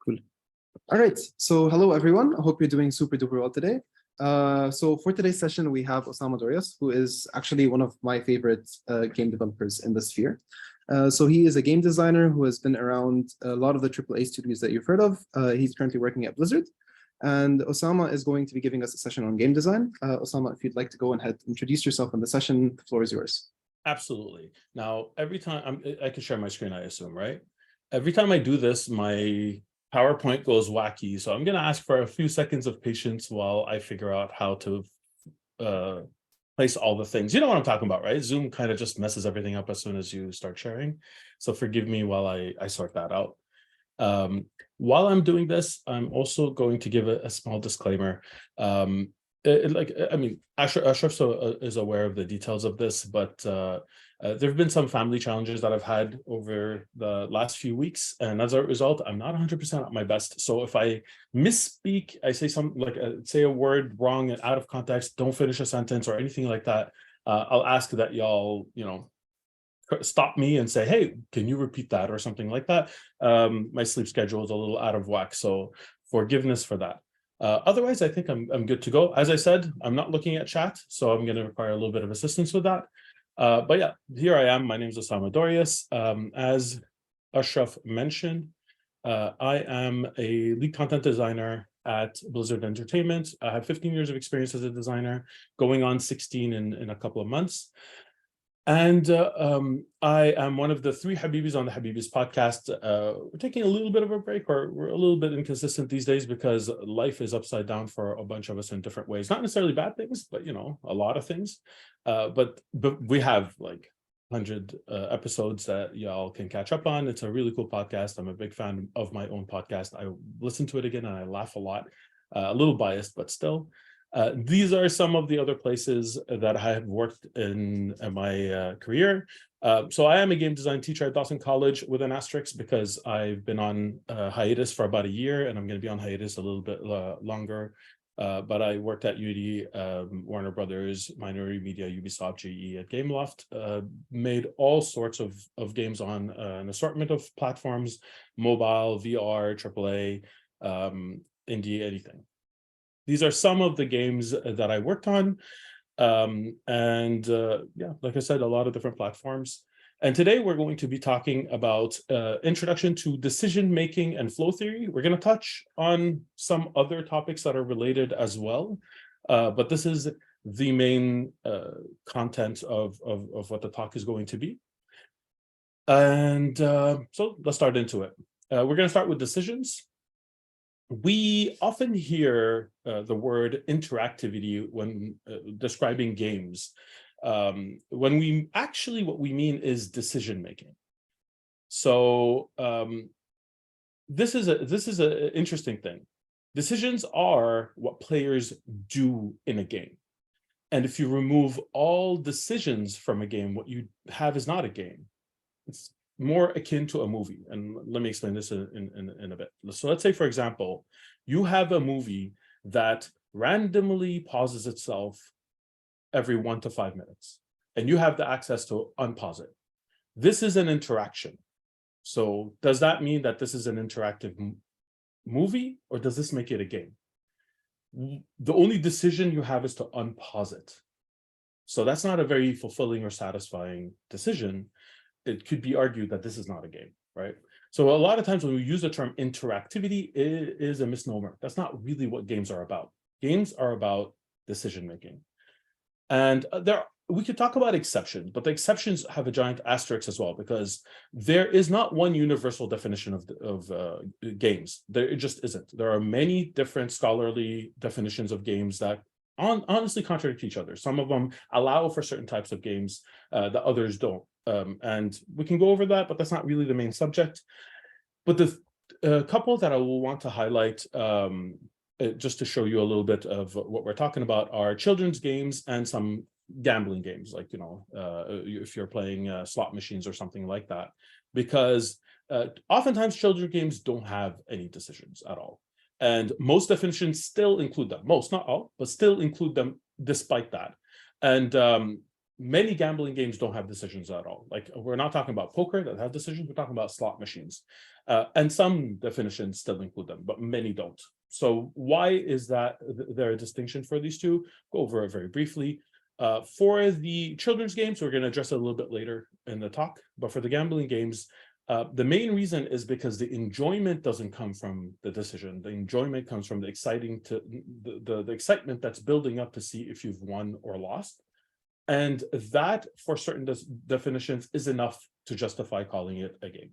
Cool. All right. So hello, everyone. I hope you're doing super duper well today. So for today's session, we have Osama Dorias, who is actually one of my favorite game developers in the sphere. So he is a game designer who has been around a lot of the AAA studios that you've heard of. He's currently working at Blizzard. And Osama is going to be giving us a session on game design. Osama, if you'd like to go ahead, introduce yourself in the session, the floor is yours. Absolutely. Now, every time I can share my screen, I assume, right? Every time I do this, my PowerPoint goes wacky. So I'm going to ask for a few seconds of patience while I figure out how to place all the things. You know what I'm talking about, right? Zoom kind of just messes everything up as soon as you start sharing. So forgive me while I sort that out. While I'm doing this, I'm also going to give a small disclaimer. Ashraf is aware of the details of this, but there have been some family challenges that I've had over the last few weeks, and as a result, I'm not 100% at my best. So if I misspeak, I say say a word wrong and out of context, don't finish a sentence or anything like that, I'll ask that y'all, stop me and say, hey, can you repeat that or something like that? My sleep schedule is a little out of whack, so forgiveness for that. Otherwise, I think I'm good to go. As I said, I'm not looking at chat, so I'm going to require a little bit of assistance with that. But yeah, here I am. My name is Osama Dorias. As Ashraf mentioned, I am a lead content designer at Blizzard Entertainment. I have 15 years of experience as a designer, going on 16 in a couple of months. And I am one of the 3 Habibis on the Habibis podcast. We're taking a little bit of a break, or we're a little bit inconsistent these days because life is upside down for a bunch of us in different ways. Not necessarily bad things, but a lot of things. But we have like 100 episodes that y'all can catch up on. It's a really cool podcast. I'm a big fan of my own podcast. I listen to it again and I laugh a lot. A little biased, but still. These are some of the other places that I have worked in my career. So I am a game design teacher at Dawson College with an asterisk because I've been on hiatus for about a year, and I'm going to be on hiatus a little bit longer. But I worked at UD, Warner Brothers, Minority Media, Ubisoft, GE, at Gameloft, made all sorts of games on an assortment of platforms, mobile, VR, AAA, indie, anything. These are some of the games that I worked on. Yeah, like I said, a lot of different platforms. And today we're going to be talking about introduction to decision-making and flow theory. We're going to touch on some other topics that are related as well. But this is the main content of what the talk is going to be. And so let's start into it. We're going to start with decisions. We often hear the word interactivity when describing games. When what we mean is decision making. So this is an interesting thing. Decisions are what players do in a game. And if you remove all decisions from a game, what you have is not a game. It's more akin to a movie. And let me explain this in a bit. So let's say, for example, you have a movie that randomly pauses itself every 1 to 5 minutes, and you have the access to unpause it. This is an interaction. So does that mean that this is an interactive movie, or does this make it a game? The only decision you have is to unpause it. So that's not a very fulfilling or satisfying decision. It could be argued that this is not a game, right? So a lot of times when we use the term interactivity, it is a misnomer. That's not really what games are about. Games are about decision-making. And we could talk about exceptions, but the exceptions have a giant asterisk as well, because there is not one universal definition of games. It just isn't. There are many different scholarly definitions of games that honestly contradict each other. Some of them allow for certain types of games that others don't. And we can go over that, but that's not really the main subject. But the couple that I will want to highlight, just to show you a little bit of what we're talking about, are children's games and some gambling games, like, if you're playing slot machines or something like that. Because oftentimes children's games don't have any decisions at all. And most definitions still include them. Most, not all, but still include them despite that. And many gambling games don't have decisions at all. Like, we're not talking about poker that have decisions, we're talking about slot machines. And some definitions still include them, but many don't. So why is that there a distinction for these two? Go over it very briefly. For the children's games, we're going to address it a little bit later in the talk, but for the gambling games, the main reason is because the enjoyment doesn't come from the decision. The enjoyment comes from the the excitement that's building up to see if you've won or lost. And that, for certain definitions, is enough to justify calling it a game.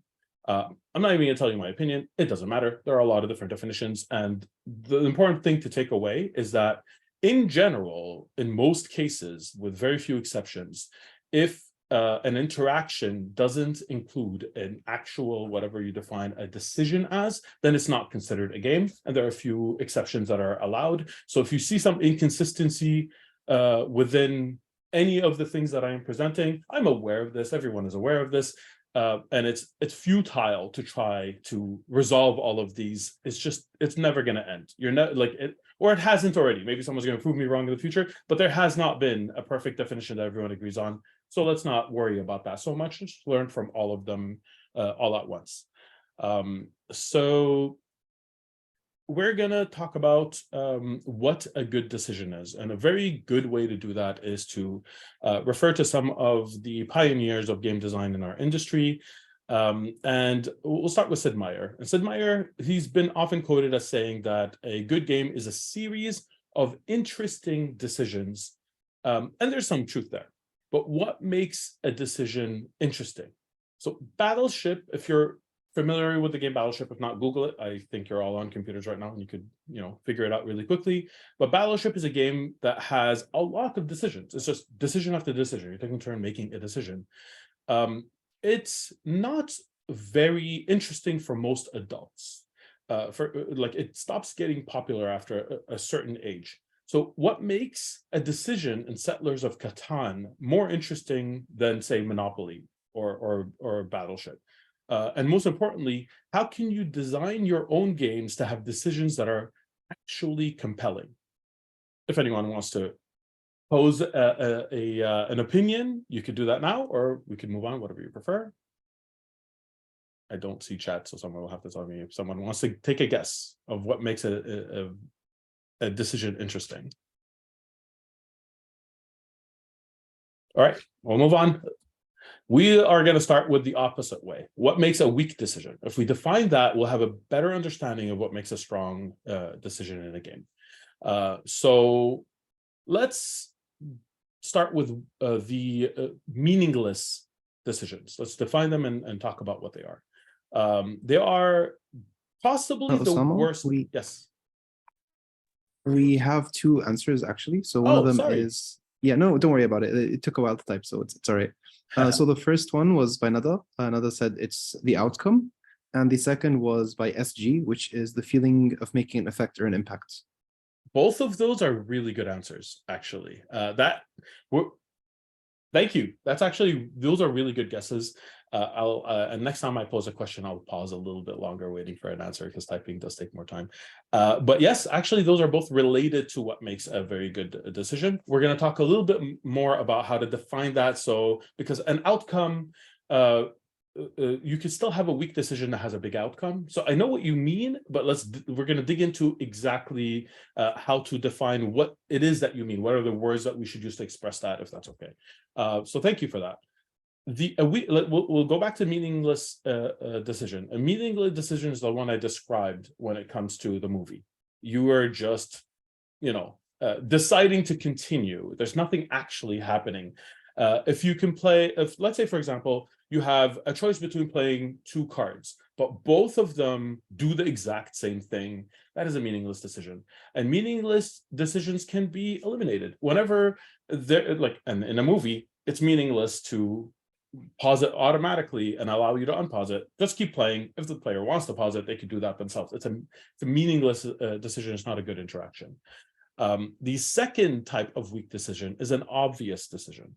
I'm not even going to tell you my opinion. It doesn't matter. There are a lot of different definitions. And the important thing to take away is that, in general, in most cases, with very few exceptions, if an interaction doesn't include an actual, whatever you define a decision as, then it's not considered a game. And there are a few exceptions that are allowed. So if you see some inconsistency within any of the things that I am presenting, I'm aware of this. Everyone is aware of this. And it's futile to try to resolve all of these. It's never going to end. You're not like it, or it hasn't already. Maybe someone's going to prove me wrong in the future, but there has not been a perfect definition that everyone agrees on. So let's not worry about that so much. Just learn from all of them all at once. So we're going to talk about what a good decision is. And a very good way to do that is to refer to some of the pioneers of game design in our industry. And we'll start with Sid Meier. And Sid Meier, he's been often quoted as saying that a good game is a series of interesting decisions. And there's some truth there. But what makes a decision interesting? So Battleship, if you're familiar with the game Battleship, if not, Google it. I think you're all on computers right now and you could, figure it out really quickly. But Battleship is a game that has a lot of decisions. It's just decision after decision. You're taking a turn making a decision. It's not very interesting for most adults. It stops getting popular after a certain age. So what makes a decision in Settlers of Catan more interesting than, say, Monopoly or Battleship? And most importantly, how can you design your own games to have decisions that are actually compelling? If anyone wants to pose an opinion, you could do that now, or we can move on, whatever you prefer. I don't see chat, so someone will have to tell me if someone wants to take a guess of what makes a decision interesting. All right, we'll move on. We are going to start with the opposite way. What makes a weak decision? If we define that, we'll have a better understanding of what makes a strong decision in a game. So let's start with the meaningless decisions. Let's define them and talk about what they are. They are possibly the worst. Yes. We have two answers, actually. So one of them is, yeah, no, don't worry about it. It took a while to type, so it's all right. So the first one was by Nada. Nada said it's the outcome. And the second was by SG, which is the feeling of making an effect or an impact. Both of those are really good answers, actually. Thank you. Those are really good guesses. And next time I pose a question, I'll pause a little bit longer waiting for an answer because typing does take more time. But yes, actually, those are both related to what makes a very good decision. We're going to talk a little bit more about how to define that. So, because an outcome, you can still have a weak decision that has a big outcome. So I know what you mean, but we're going to dig into exactly how to define what it is that you mean. What are the words that we should use to express that, if that's okay? So thank you for that. We'll go back to meaningless decision. A meaningless decision is the one I described when it comes to the movie. You are just, deciding to continue. There's nothing actually happening. If you can play, let's say, for example, you have a choice between playing two cards, but both of them do the exact same thing, that is a meaningless decision. And meaningless decisions can be eliminated. Whenever and in a movie, it's meaningless to pause it automatically and allow you to unpause it. Just keep playing. If the player wants to pause it, they could do that themselves. It's a meaningless decision. It's not a good interaction. The second type of weak decision is an obvious decision.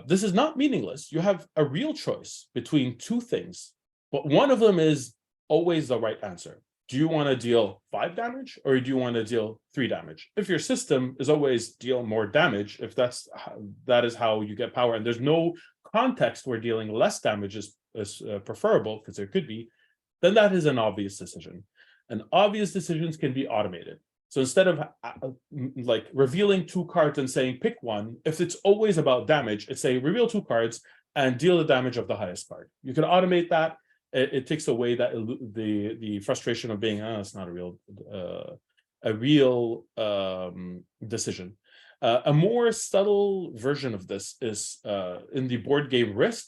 This is not meaningless. You have a real choice between two things, but one of them is always the right answer. do you want to deal 5 damage or do you want to deal 3 damage? If your system is always deal more damage, if that is how you get power, and there's no context where dealing less damage is preferable, because there could be, then that is an obvious decision. And obvious decisions can be automated. So instead of like revealing 2 cards and saying pick one, if it's always about damage, it's say reveal 2 cards and deal the damage of the highest card. You can automate that. It takes away that the frustration of being, it's not a real decision. A more subtle version of this is in the board game Risk,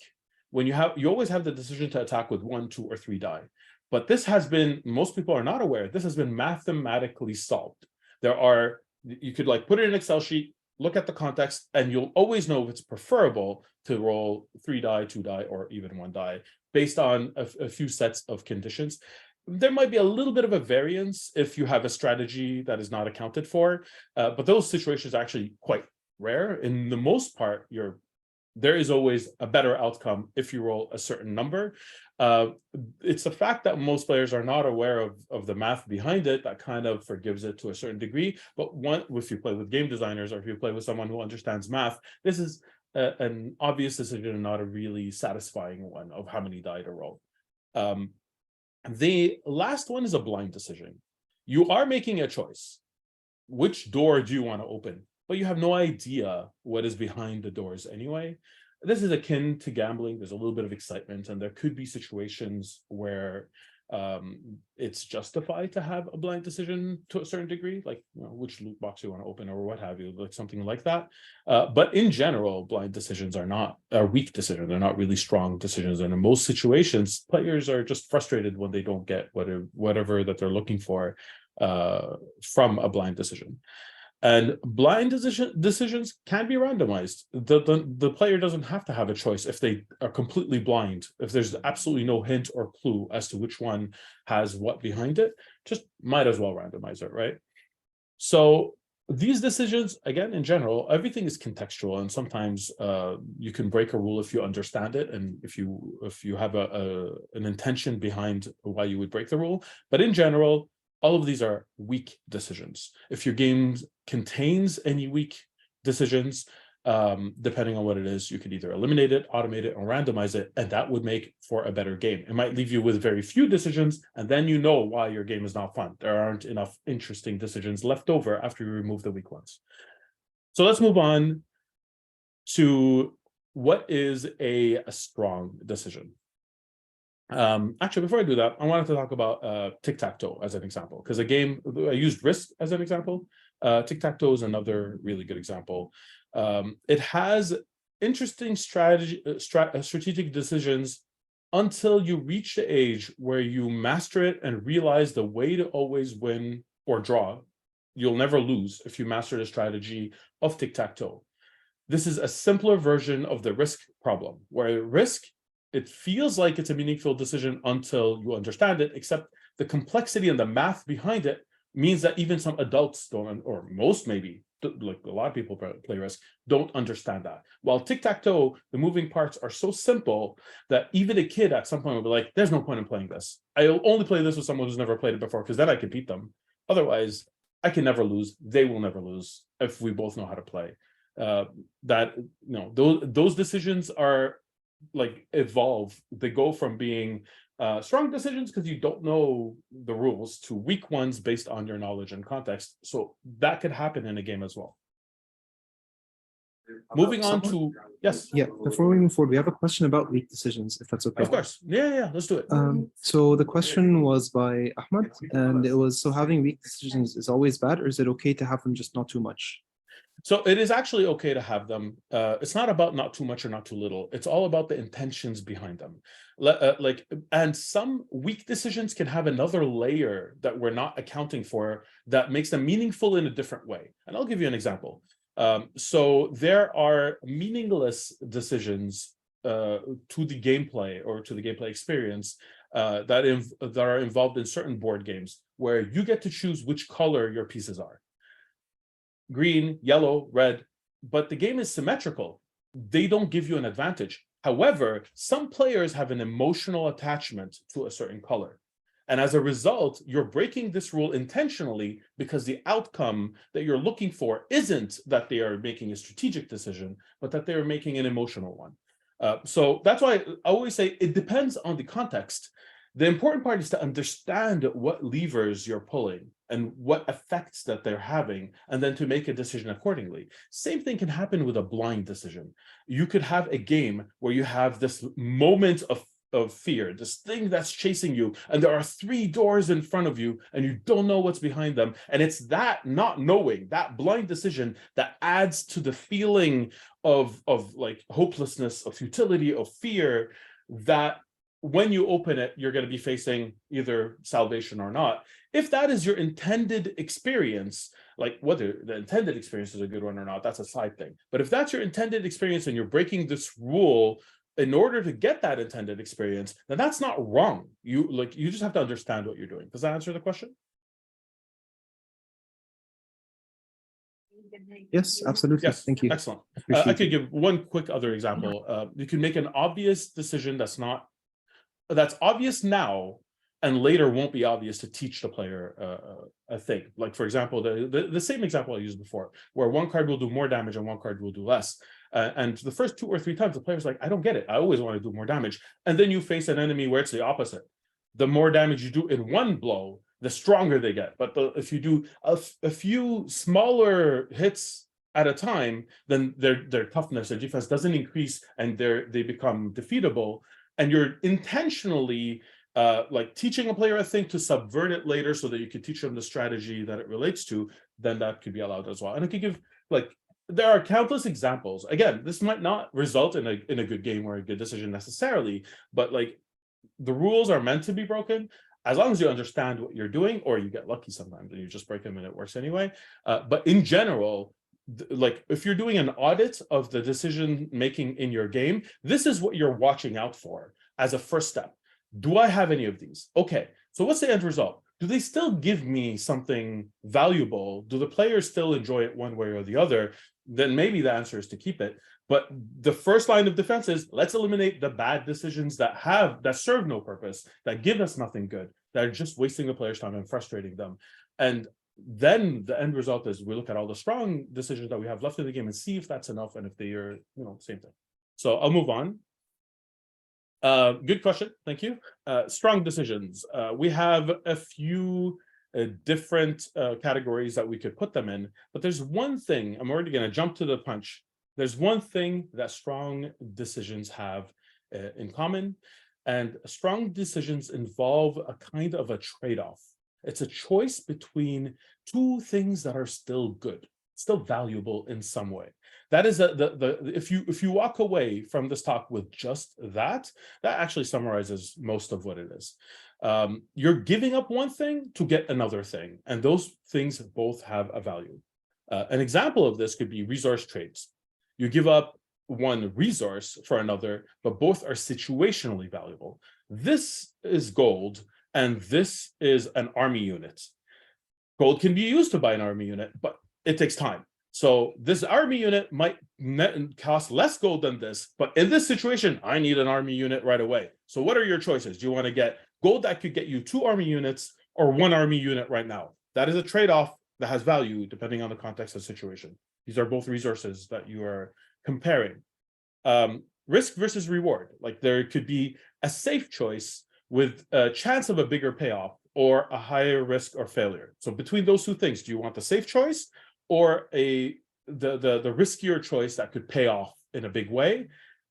when you always have the decision to attack with 1, 2, or 3 die. But this has been, most people are not aware, this has been mathematically solved. You could like put it in an Excel sheet, look at the context, and you'll always know if it's preferable to roll 3 die, 2 die, or even 1 die, based on a few sets of conditions. There might be a little bit of a variance if you have a strategy that is not accounted for, but those situations are actually quite rare. In the most part, there is always a better outcome if you roll a certain number. It's the fact that most players are not aware of the math behind it that kind of forgives it to a certain degree. But if you play with game designers or if you play with someone who understands math, this is an obvious decision and not a really satisfying one of how many die to roll. The last one is a blind decision. You are making a choice. Which door do you want to open? But you have no idea what is behind the doors anyway. This is akin to gambling. There's a little bit of excitement, and there could be situations where it's justified to have a blind decision to a certain degree, like which loot box you want to open or what have you, like something like that. But in general, blind decisions are weak decisions. They're not really strong decisions. And in most situations, players are just frustrated when they don't get whatever that they're looking for from a blind decision. And blind decisions can be randomized. The player doesn't have to have a choice if they are completely blind. If there's absolutely no hint or clue as to which one has what behind it, just might as well randomize it, right? So these decisions, again, in general, everything is contextual, and sometimes you can break a rule if you understand it, and if you have an intention behind why you would break the rule. But in general, all of these are weak decisions. If your game contains any weak decisions, depending on what it is, you could either eliminate it, automate it, or randomize it, and that would make for a better game. It might leave you with very few decisions, and then you know why your game is not fun. There aren't enough interesting decisions left over after you remove the weak ones. So let's move on to what is a strong decision. Actually, before I do that, I wanted to talk about tic-tac-toe as an example, because a game, I used Risk as an example. Tic-tac-toe is another really good example. It has interesting strategic decisions until you reach the age where you master it and realize the way to always win or draw. You'll never lose if you master the strategy of tic-tac-toe. This is a simpler version of the Risk problem, where Risk, it feels like it's a meaningful decision until you understand it, except the complexity and the math behind it means that even some adults don't, or most maybe, like a lot of people play Risk, don't understand that. While tic-tac-toe, the moving parts are so simple that even a kid at some point will be like, there's no point in playing this. I'll only play this with someone who's never played it before, because then I can beat them. Otherwise, I can never lose. They will never lose if we both know how to play. Those decisions are like evolve. They go from being strong decisions because you don't know the rules to weak ones based on your knowledge and context. So that could happen in a game as well. Moving on to, yes. Yeah, before we move forward, we have a question about weak decisions, if that's okay. Of course. Yeah, let's do it. So the question was by Ahmad, and it was, so having weak decisions is always bad, or is it okay to have them, just not too much? So it is actually okay to have them. It's not about not too much or not too little. It's all about the intentions behind them. And some weak decisions can have another layer that we're not accounting for that makes them meaningful in a different way. And I'll give you an example. So there are meaningless decisions to the gameplay or to the gameplay experience that are involved in certain board games where you get to choose which color your pieces are. Green, yellow, red, but the game is symmetrical. They don't give you an advantage. However, some players have an emotional attachment to a certain color. And as a result, you're breaking this rule intentionally because the outcome that you're looking for isn't that they are making a strategic decision, but that they're making an emotional one. So that's why I always say it depends on the context. The important part is to understand what levers you're pulling and what effects that they're having, and then to make a decision accordingly. Same thing can happen with a blind decision. You could have a game where you have this moment of fear, this thing that's chasing you, and there are 3 doors in front of you, and you don't know what's behind them. And it's that not knowing, that blind decision, that adds to the feeling of like hopelessness, of futility, of fear, that when you open it, you're going to be facing either salvation or not. If that is your intended experience, like whether the intended experience is a good one or not, that's a side thing. But if that's your intended experience and you're breaking this rule in order to get that intended experience, then that's not wrong. You just have to understand what you're doing. Does that answer the question? Yes, absolutely. Yes, Thank you. excellent. I could give one quick other example. You can make an obvious decision that's obvious now and later won't be obvious to teach the player a thing. Like, for example, the same example I used before, where one card will do more damage and one card will do less. And the first 2 or 3 times, the player's like, I don't get it. I always want to do more damage. And then you face an enemy where it's the opposite. The more damage you do in one blow, the stronger they get. But if you do a few smaller hits at a time, then their toughness, their defense doesn't increase, and they become defeatable. And you're intentionally like teaching a player a thing to subvert it later so that you can teach them the strategy that it relates to, then that could be allowed as well. And I could give, like, there are countless examples. Again, this might not result in a good game or a good decision necessarily, but like the rules are meant to be broken as long as you understand what you're doing, or you get lucky sometimes and you just break them and it works anyway. But in general, like if you're doing an audit of the decision making in your game, this is what you're watching out for as a first step. Do I have any of these? Okay, so what's the end result? Do they still give me something valuable? Do the players still enjoy it one way or the other? Then maybe the answer is to keep it. But the first line of defense is, let's eliminate the bad decisions that serve no purpose, that give us nothing good, that are just wasting the player's time and frustrating them. And then the end result is we look at all the strong decisions that we have left in the game and see if that's enough, and if they are, same thing. So I'll move on. Good question. Thank you. Strong decisions. We have a few different categories that we could put them in, but there's one thing, I'm already going to jump to the punch. There's one thing that strong decisions have in common, and strong decisions involve a kind of a trade-off. It's a choice between 2 things that are still good, still valuable in some way. That is if you walk away from this talk with just that actually summarizes most of what it is. You're giving up one thing to get another thing, and those things both have a value. An example of this could be resource trades. You give up one resource for another, but both are situationally valuable. This is gold, and this is an army unit. Gold can be used to buy an army unit, but it takes time. So this army unit might cost less gold than this, but in this situation, I need an army unit right away. So what are your choices? Do you want to get gold that could get you 2 army units, or 1 army unit right now? That is a trade-off that has value depending on the context of the situation. These are both resources that you are comparing. Risk versus reward. Like there could be a safe choice with a chance of a bigger payoff, or a higher risk or failure. So between those 2 things, do you want the safe choice or the riskier choice that could pay off in a big way?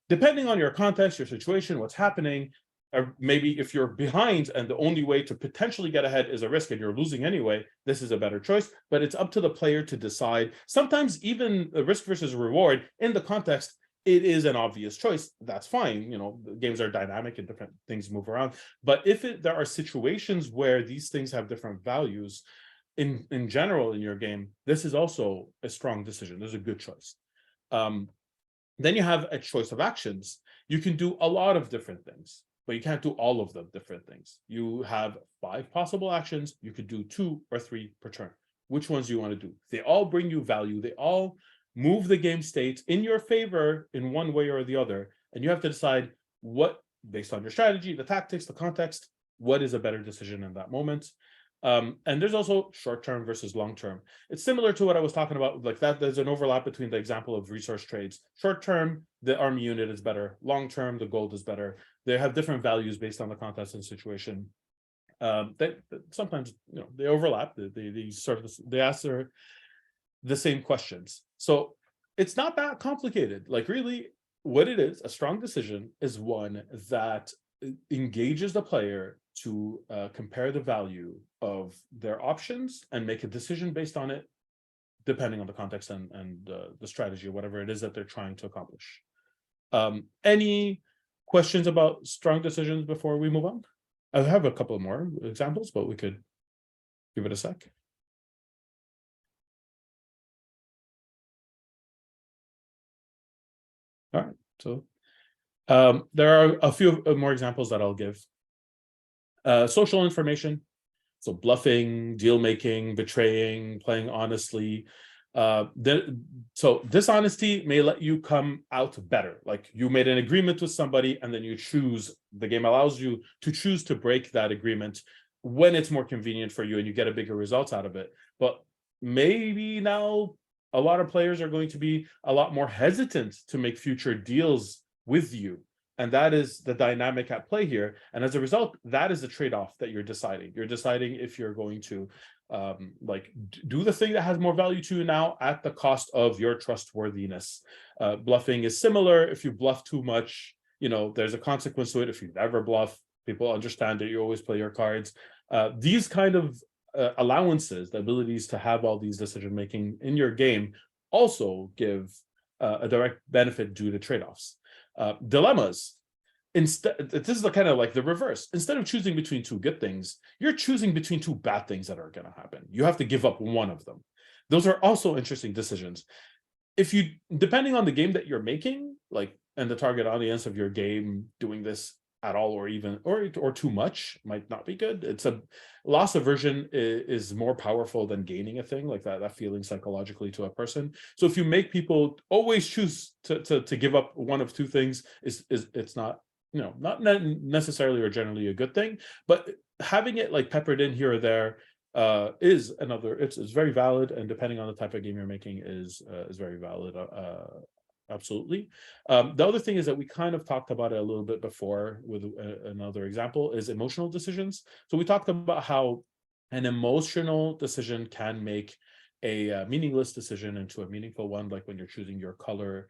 Depending on your context, your situation, what's happening, or maybe if you're behind and the only way to potentially get ahead is a risk and you're losing anyway, this is a better choice. But it's up to the player to decide. Sometimes even a risk versus reward in the context, it is an obvious choice. That's fine. The games are dynamic and different things move around. But if there are situations where these things have different values, in general in your game, this is also a strong decision. There's a good choice. Then you have a choice of actions. You can do a lot of different things, but you can't do all of the different things. You have 5 possible actions. You could do 2 or 3 per turn. Which ones do you want to do? They all bring you value. They all move the game state in your favor in one way or the other. And you have to decide what, based on your strategy, the tactics, the context, what is a better decision in that moment. And there's also short-term versus long-term. It's similar to what I was talking about, like that there's an overlap between the example of resource trades. Short-term, the army unit is better. Long-term, the gold is better. They have different values based on the context and situation. They sometimes, they overlap. They answer the same questions. So it's not that complicated. Like really, what it is, a strong decision is one that engages the player to compare the value of their options and make a decision based on it, depending on the context and the strategy or whatever it is that they're trying to accomplish. Any questions about strong decisions before we move on? I have a couple more examples, but we could give it a sec. All right, so there are a few more examples that I'll give. Social information, so bluffing, deal making, betraying, playing honestly. So dishonesty may let you come out better. Like you made an agreement with somebody and then you choose, the game allows you to choose to break that agreement when it's more convenient for you and you get a bigger result out of it. But maybe now a lot of players are going to be a lot more hesitant to make future deals with you. And that is the dynamic at play here. And as a result, that is the trade-off that you're deciding. You're deciding if you're going to do the thing that has more value to you now at the cost of your trustworthiness. Bluffing is similar. If you bluff too much, there's a consequence to it. If you never bluff, people understand that you always play your cards. These kind of allowances, the abilities to have all these decision-making in your game also give a direct benefit due to trade-offs. Dilemmas. Instead, this is kind of like the reverse. Instead of choosing between two good things, you're choosing between two bad things that are going to happen. You have to give up one of them. Those are also interesting decisions. If you, depending on the game that you're making, and the target audience of your game, doing this at all or too much might not be good. It's a loss aversion is more powerful than gaining a thing, like that feeling psychologically to a person. So if you make people always choose to give up one of two things, it's not not necessarily or generally a good thing, but having it peppered in here or there is another. It's very valid, and depending on the type of game you're making is very valid. Absolutely. The other thing is that we kind of talked about it a little bit before with another example is emotional decisions. So we talked about how an emotional decision can make a meaningless decision into a meaningful one, like when you're choosing your color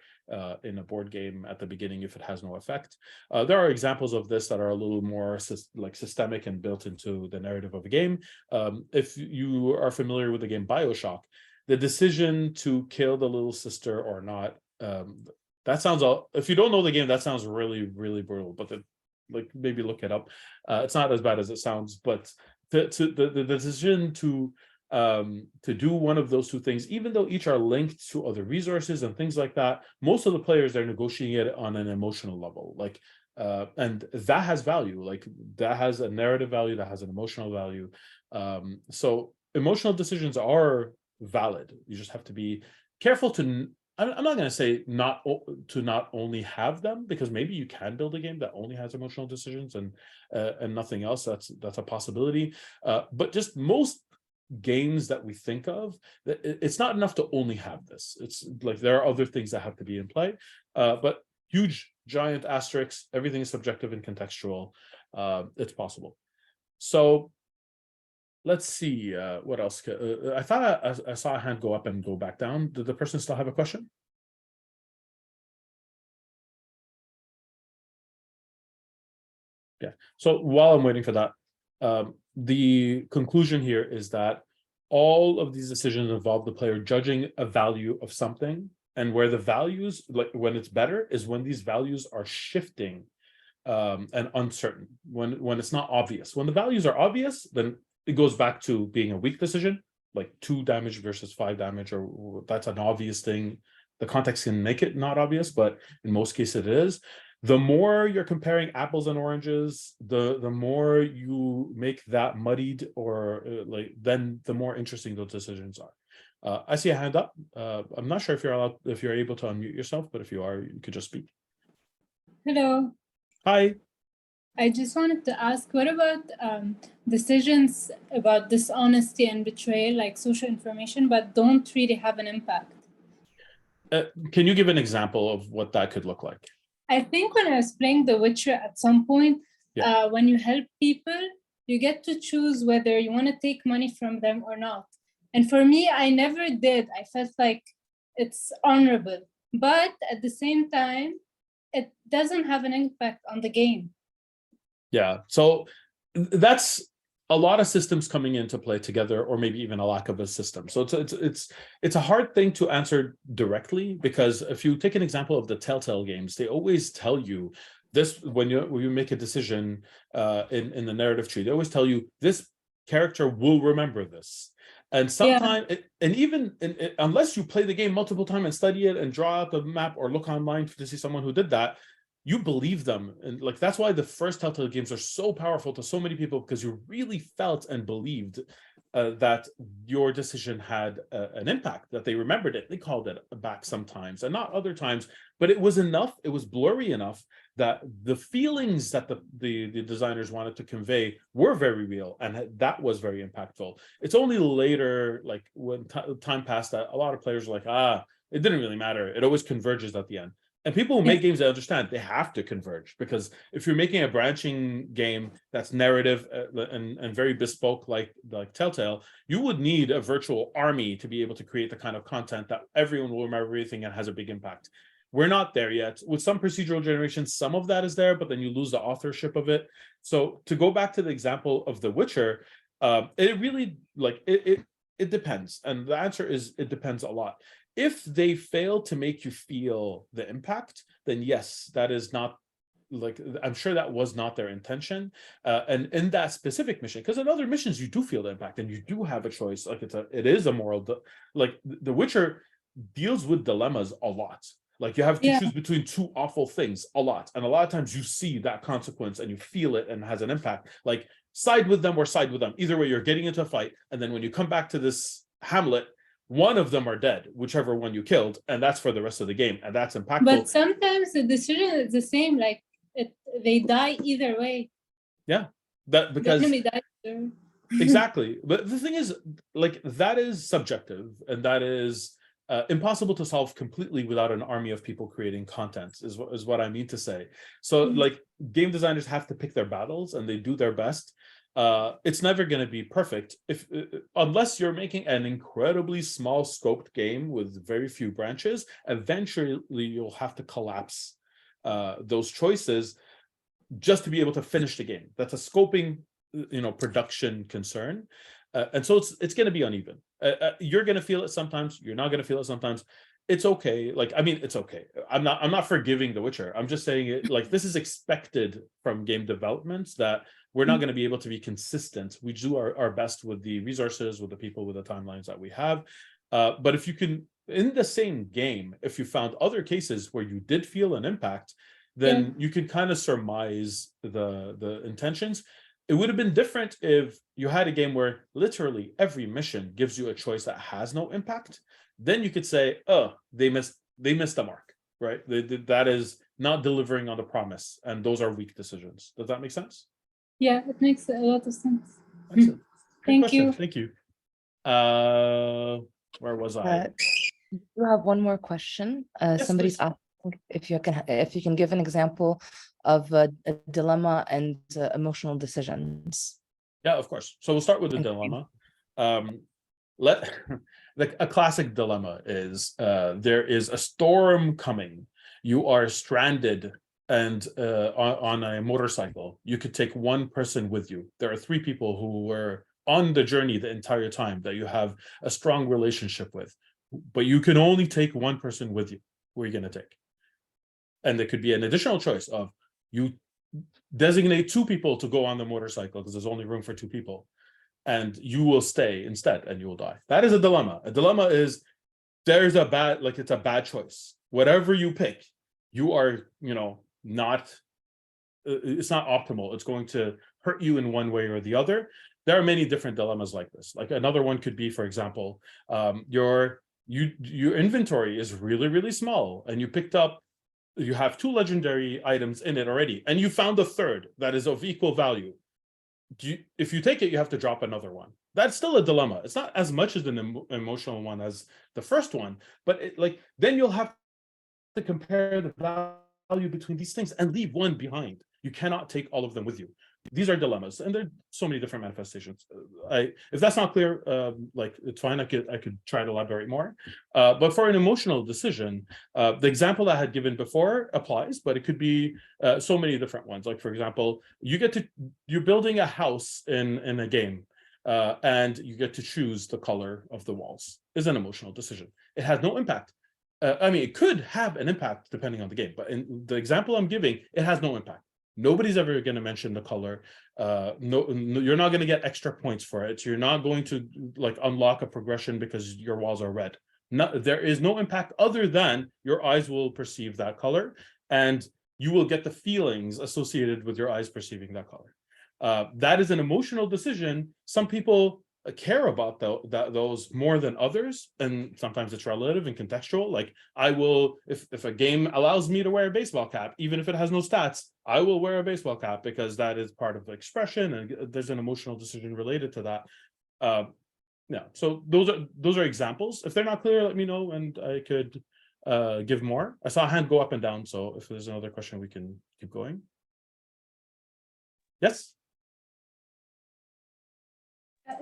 in a board game at the beginning if it has no effect. There are examples of this that are a little more systemic and built into the narrative of a game. If you are familiar with the game BioShock, the decision to kill the little sister or not, that sounds if you don't know the game, that sounds really, really brutal, but maybe look it up. It's not as bad as it sounds, but the decision to do one of those two things, even though each are linked to other resources and things like that, most of the players are negotiating it on an emotional level, and that has value, that has a narrative value, that has an emotional value. So emotional decisions are valid. You just have to be careful to, I'm not going to say not only have them, because maybe you can build a game that only has emotional decisions and nothing else. That's a possibility. But just most games that we think of, it's not enough to only have this. It's there are other things that have to be in play. But huge, giant asterisks, everything is subjective and contextual. It's possible. So let's see, what else? I thought I saw a hand go up and go back down. Did the person still have a question? Yeah. So while I'm waiting for that, the conclusion here is that all of these decisions involve the player judging a value of something, and where the values, when it's better, is when these values are shifting and uncertain, when it's not obvious. When the values are obvious, then it goes back to being a weak decision, like 2 damage versus 5 damage, or that's an obvious thing. The context can make it not obvious, but in most cases it is. The more you're comparing apples and oranges, the more you make that muddied, or then the more interesting those decisions are. I see a hand up. I'm not sure if you're able to unmute yourself, but if you are, you could just speak. Hello. Hi. I just wanted to ask, what about decisions about dishonesty and betrayal, like social information, but don't really have an impact? Can you give an example of what that could look like? I think when I was playing The Witcher at some point, Yeah. when you help people, you get to choose whether you want to take money from them or not. And for me, I never did. I felt like it's honorable. But at the same time, it doesn't have an impact on the game. Yeah. So that's a lot of systems coming into play together, or maybe even a lack of a system. So it's a hard thing to answer directly, because if you take an example of the Telltale games, they always tell you this when you make a decision in the narrative tree. They always tell you this character will remember this. And sometimes, and even unless you play the game multiple times and study it and draw out the map or look online to see someone who did that, you believe them. And like, that's why the first Telltale games are so powerful to so many people, because you really felt and believed that your decision had an impact, that they remembered it. They called it back sometimes and not other times, but it was enough. It was blurry enough that the feelings that the designers wanted to convey were very real, and that was very impactful. It's only later, like when time passed, that a lot of players were like, it didn't really matter. It always converges at the end. And people who make games, they understand they have to converge, because if you're making a branching game that's narrative and very bespoke like Telltale, you would need a virtual army to be able to create the kind of content that everyone will remember everything and has a big impact. We're not there yet. With some procedural generation, some of that is there, but then you lose the authorship of it. So to go back to the example of The Witcher, it really, like, it depends. And the answer is it depends a lot. If they fail to make you feel the impact, then yes, that is not, like, I'm sure that was not their intention. And in that specific mission, because in other missions you do feel the impact and you do have a choice. Like it is a moral, like The Witcher deals with dilemmas a lot. Like you have to choose between two awful things a lot. And a lot of times you see that consequence and you feel it and it has an impact. Like side with them or side with them. Either way, you're getting into a fight. And then when you come back to this hamlet, one of them are dead, whichever one you killed, and that's for the rest of the game, and that's impactful. But sometimes the decision is the same, like they die either way. Yeah, that because the enemy dies either. Exactly. But the thing is, like, that is subjective, and that is impossible to solve completely without an army of people creating content, is what I mean to say. So, like, game designers have to pick their battles, and they do their best. It's never going to be perfect unless you're making an incredibly small scoped game with very few branches. Eventually, you'll have to collapse those choices just to be able to finish the game. That's a scoping, production concern. And so it's going to be uneven. You're going to feel it sometimes. You're not going to feel it sometimes. It's okay. Like, I mean, it's okay. I'm not forgiving The Witcher. I'm just saying it, like, this is expected from game developments, that we're not going to be able to be consistent. We do our best with the resources, with the people, with the timelines that we have. But if you can, in the same game, if you found other cases where you did feel an impact, then you can kind of surmise the intentions. It would have been different if you had a game where literally every mission gives you a choice that has no impact. Then you could say, oh, they missed the mark, right? That is not delivering on the promise, and those are weak decisions. Does that make sense? Yeah, it makes a lot of sense. Excellent. Thank you. Thank you. Where was I? You have one more question. Yes, somebody's please. asking if you can give an example of a dilemma and emotional decisions. Yeah, of course. So we'll start with the dilemma. A classic dilemma is there is a storm coming. You are stranded and on a motorcycle. You could take one person with you. There are three people who were on the journey the entire time that you have a strong relationship with, but you can only take one person with you. Who are you going to take? And there could be an additional choice of you designate two people to go on the motorcycle because there's only room for two people, and you will stay instead and you will die. That is a dilemma. A dilemma is it's a bad choice. Whatever you pick, you are, it's not optimal. It's going to hurt you in one way or the other. There are many different dilemmas like this. Like another one could be, for example, your inventory is really, really small, and you picked up you have 2 legendary items in it already, and you found a third that is of equal value. If you take it, you have to drop another one. That's still a dilemma. It's not as much as an emotional one as the first one, but then you'll have to compare the value between these things and leave one behind. You cannot take all of them with you. These are dilemmas, and there are so many different manifestations. If that's not clear, it's fine. I could try to elaborate more. But for an emotional decision, the example I had given before applies, but it could be so many different ones. Like, for example, you're building a house in a game, and you get to choose the color of the walls. Is an emotional decision. It has no impact. I mean, it could have an impact depending on the game, but in the example I'm giving, it has no impact. Nobody's ever going to mention the color. No, you're not going to get extra points for it. You're not going to unlock a progression because your walls are red. There is no impact other than your eyes will perceive that color, and you will get the feelings associated with your eyes perceiving that color. That is an emotional decision. Some people care about those more than others, and sometimes it's relative and contextual. Like, I will, if a game allows me to wear a baseball cap, even if it has no stats, I will wear a baseball cap because that is part of the expression, and there's an emotional decision related to that. Yeah, so those are examples. If they're not clear, let me know and I could give more. I saw a hand go up and down, so if there's another question, we can keep going. Yes.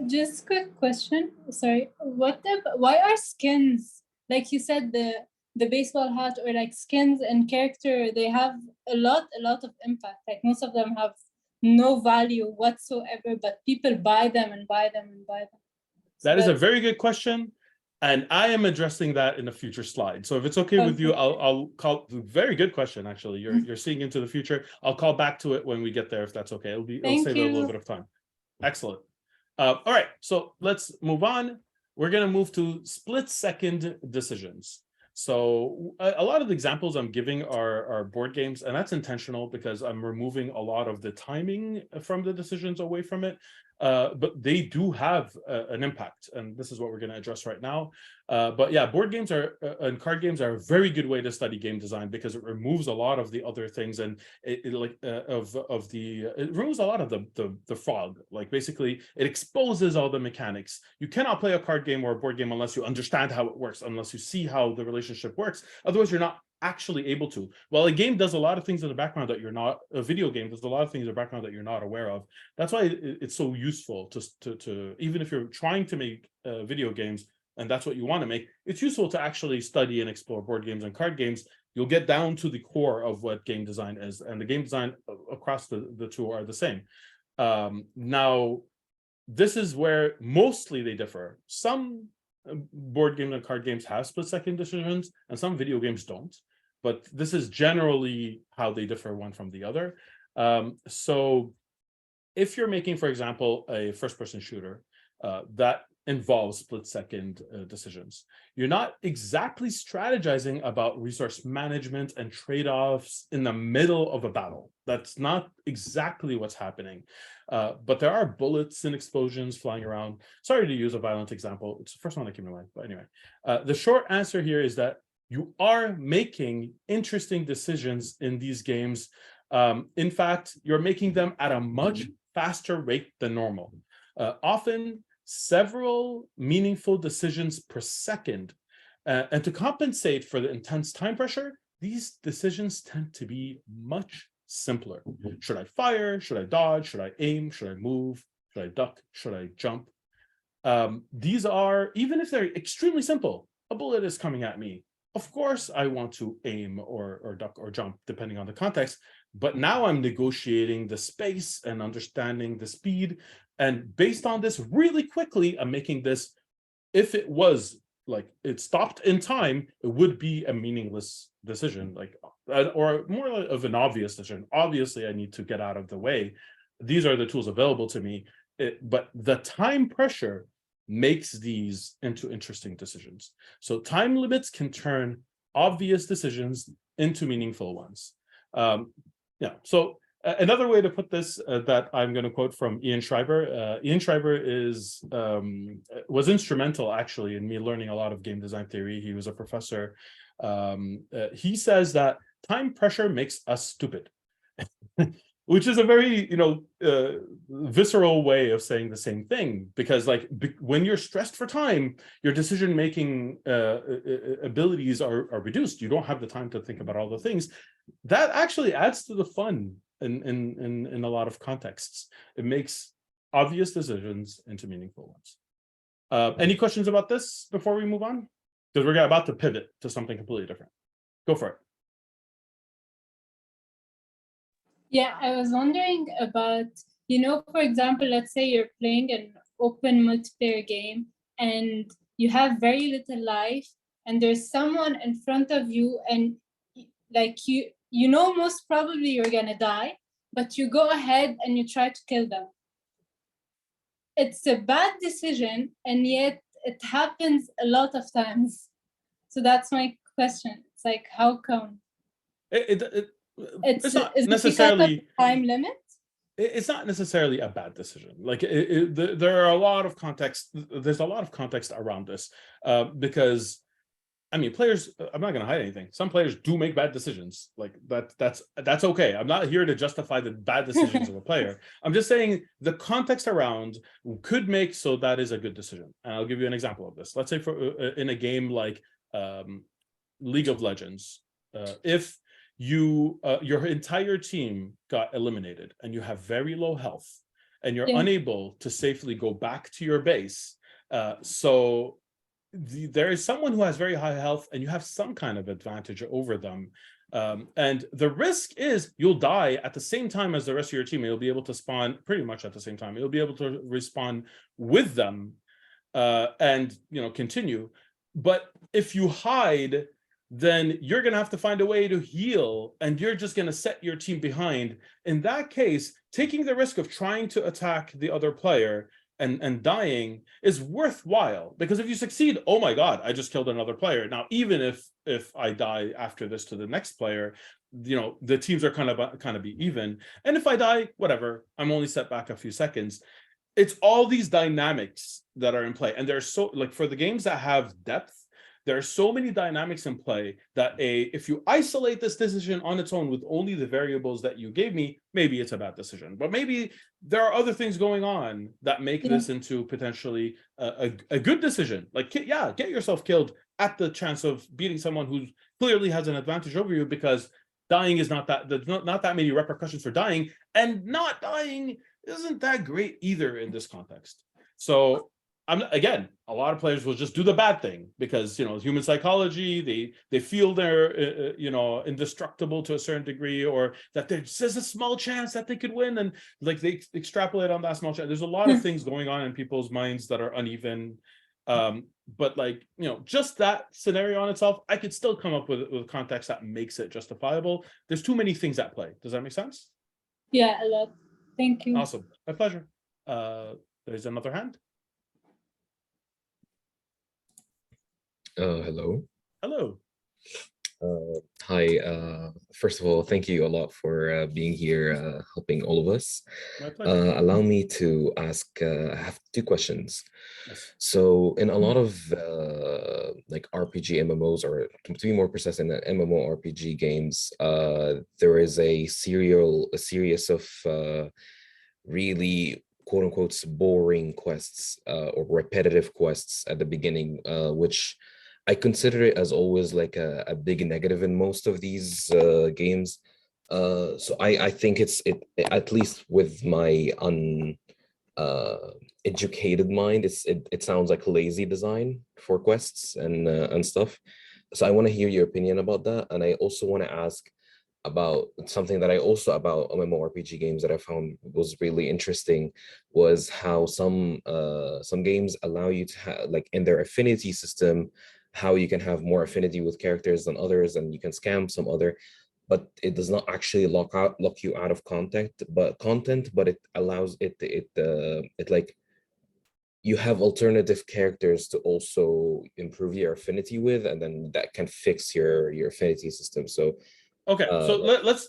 Just quick question. Sorry. Why are skins, like you said, the baseball hat, or like skins and character, they have a lot of impact. Like, most of them have no value whatsoever, but people buy them and buy them and buy them. So that is a very good question, and I am addressing that in a future slide. So if it's okay with you, I'll call. Very good question, actually. You're seeing into the future. I'll call back to it when we get there, if that's okay. It'll save a little bit of time. Excellent. All right, so let's move on. We're going to move to split-second decisions. So a lot of the examples I'm giving are board games, and that's intentional because I'm removing a lot of the timing from the decisions away from it. But they do have an impact, and this is what we're going to address right now. But yeah, board games and card games are a very good way to study game design because it removes a lot of the other things, and it removes a lot of the fog. Like, basically, it exposes all the mechanics. You cannot play a card game or a board game unless you understand how it works, unless you see how the relationship works. Otherwise, you're not actually able to. While a game does a lot of things in the background that you're not, a video game does a lot of things in the background that you're not aware of. That's why it's so useful to even if you're trying to make video games and that's what you want to make, it's useful to actually study and explore board games and card games. You'll get down to the core of what game design is, and the game design across the two are the same. Now, this is where mostly they differ. Some board games and card games have split-second decisions, and some video games don't. But this is generally how they differ one from the other. So if you're making, for example, a first-person shooter that involves split-second decisions, you're not exactly strategizing about resource management and trade-offs in the middle of a battle. That's not exactly what's happening. But there are bullets and explosions flying around. Sorry to use a violent example. It's the first one that came to mind. But anyway, the short answer here is that you are making interesting decisions in these games. In fact, you're making them at a much faster rate than normal. Often several meaningful decisions per second. And to compensate for the intense time pressure, these decisions tend to be much simpler. Should I fire? Should I dodge? Should I aim? Should I move? Should I duck? Should I jump? These are, even if they're extremely simple, a bullet is coming at me. Of course, I want to aim or duck or jump, depending on the context. But now I'm negotiating the space and understanding the speed. And based on this, really quickly, I'm making this, if it was like it stopped in time, it would be a meaningless decision, like, or more of an obvious decision. Obviously, I need to get out of the way. These are the tools available to me. But the time pressure makes these into interesting decisions. So time limits can turn obvious decisions into meaningful ones. Yeah, so another way to put this that I'm going to quote from Ian Schreiber. Ian Schreiber was instrumental, actually, in me learning a lot of game design theory. He was a professor He says that time pressure makes us stupid, which is a very, visceral way of saying the same thing, because like when you're stressed for time, your decision-making abilities are reduced. You don't have the time to think about all the things. That actually adds to the fun in a lot of contexts. It makes obvious decisions into meaningful ones. Any questions about this before we move on? Because we're about to pivot to something completely different. Go for it. Yeah, I was wondering about, for example, let's say you're playing an open multiplayer game and you have very little life and there's someone in front of you and like most probably you're gonna die, but you go ahead and you try to kill them. It's a bad decision, and yet it happens a lot of times. So that's my question. It's like, how come? It's not is necessarily it because of time limit. It's not necessarily a bad decision. Like there are a lot of context. There's a lot of context around this because, I mean, players. I'm not going to hide anything. Some players do make bad decisions. Like that's okay. I'm not here to justify the bad decisions of a player. I'm just saying the context around could make so that is a good decision. And I'll give you an example of this. Let's say in a game like League of Legends, if your entire team got eliminated and you have very low health and you're unable to safely go back to your base, so there is someone who has very high health and you have some kind of advantage over them, and the risk is you'll die at the same time as the rest of your team. You'll be able to spawn pretty much at the same time. You'll be able to respawn with them and continue. But if you hide, then you're going to have to find a way to heal, and you're just going to set your team behind. In that case, taking the risk of trying to attack the other player and dying is worthwhile, because if you succeed, oh my God, I just killed another player. Now, even if I die after this to the next player, the teams are kind of be even. And if I die, whatever, I'm only set back a few seconds. It's all these dynamics that are in play. And there's so, like, for the games that have depth, there are so many dynamics in play that if you isolate this decision on its own with only the variables that you gave me, maybe it's a bad decision. But maybe there are other things going on that make this into potentially a good decision. Like, get yourself killed at the chance of beating someone who clearly has an advantage over you, because dying is not there's not that many repercussions for dying, and not dying isn't that great either in this context. So again, a lot of players will just do the bad thing because human psychology. They feel they're indestructible to a certain degree, or that there's a small chance that they could win, and like they extrapolate on that small chance. There's a lot of things going on in people's minds that are uneven. But like just that scenario on itself, I could still come up with context that makes it justifiable. There's too many things at play. Does that make sense? Yeah, a lot. Thank you. Awesome. My pleasure. There's another hand. Hello. Hello. Hi. First of all, thank you a lot for being here, helping all of us. My pleasure. Allow me to ask, I have two questions. Yes. So in a lot of like RPG MMOs, or to be more precise, in the MMORPG games, there is a series of really quote unquote boring quests or repetitive quests at the beginning, which I consider it as always like a big negative in most of these games. So I think it at least with my educated mind, it sounds like lazy design for quests and stuff. So I want to hear your opinion about that, and I also want to ask about something that about MMORPG games that I found was really interesting, was how some games allow you to have, like, in their affinity system, how you can have more affinity with characters than others, and you can scam some other, but it does not actually lock you out of content, but it allows it like you have alternative characters to also improve your affinity with, and then that can fix your affinity system. So okay, so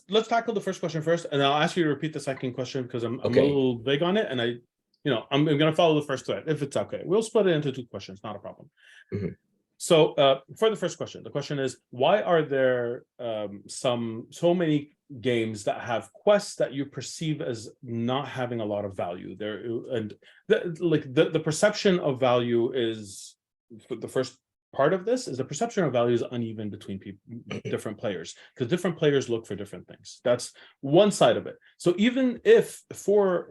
let's tackle the first question first, and I'll ask you to repeat the second question because I'm a little vague on it, and I'm going to follow the first thread if it's okay. We'll split it into two questions, not a problem. So for the first question, the question is, why are there so many games that have quests that you perceive as not having a lot of value there? And the perception of value is the first part of this is the perception of value is uneven between different players, because different players look for different things. That's one side of it. So even if for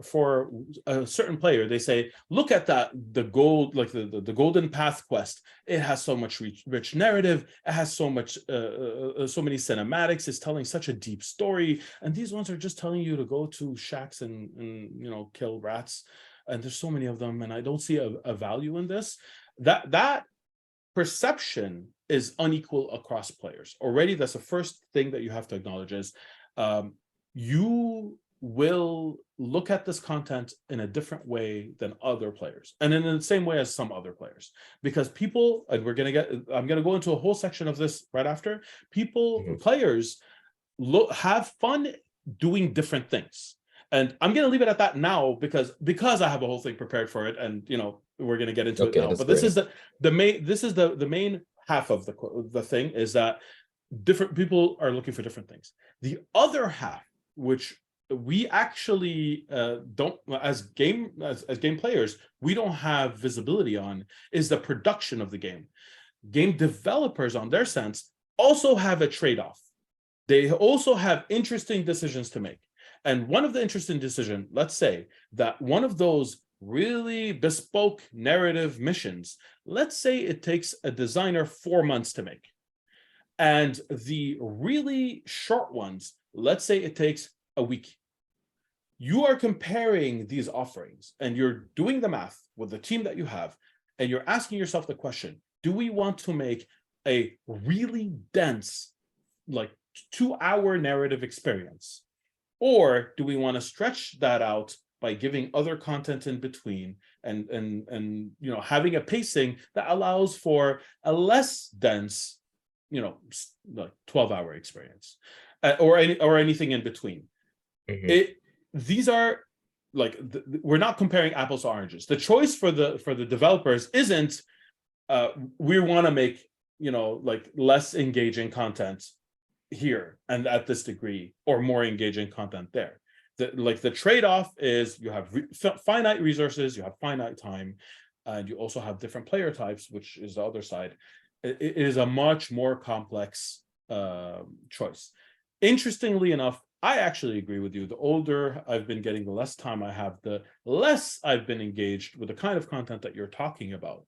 a certain player, they say, look at that, the gold, like the golden path quest, it has so much rich narrative, it has so much so many cinematics, it's telling such a deep story, and these ones are just telling you to go to shacks and kill rats, and there's so many of them, and I don't see a value in this. That perception is unequal across players. Already, that's the first thing that you have to acknowledge is you will look at this content in a different way than other players, and in the same way as some other players, because people, and I'm gonna go into a whole section of this right after, players have fun doing different things. And I'm going to leave it at that now because I have a whole thing prepared for it, and we're going to get into it now. But this is the main half of the thing, is that different people are looking for different things. The other half, which we actually don't, as game players, we don't have visibility on, is the production of the game. Game developers, on their sense, also have a trade-off. They also have interesting decisions to make. And one of the interesting decisions, let's say that one of those really bespoke narrative missions, let's say it takes a designer 4 months to make. And the really short ones, let's say it takes a week. You are comparing these offerings and you're doing the math with the team that you have, and you're asking yourself the question, do we want to make a really dense, like 2-hour narrative experience? Or do we want to stretch that out by giving other content in between and having a pacing that allows for a less dense, like 12-hour experience, or anything in between? These are like we're not comparing apples to oranges. The choice for the developers isn't we want to make like less engaging content here and at this degree, or more engaging content there. The trade-off is you have finite resources, you have finite time, and you also have different player types, which is the other side. It is a much more complex choice. Interestingly enough, I actually agree with you. The older I've been getting, the less time I have, the less I've been engaged with the kind of content that you're talking about.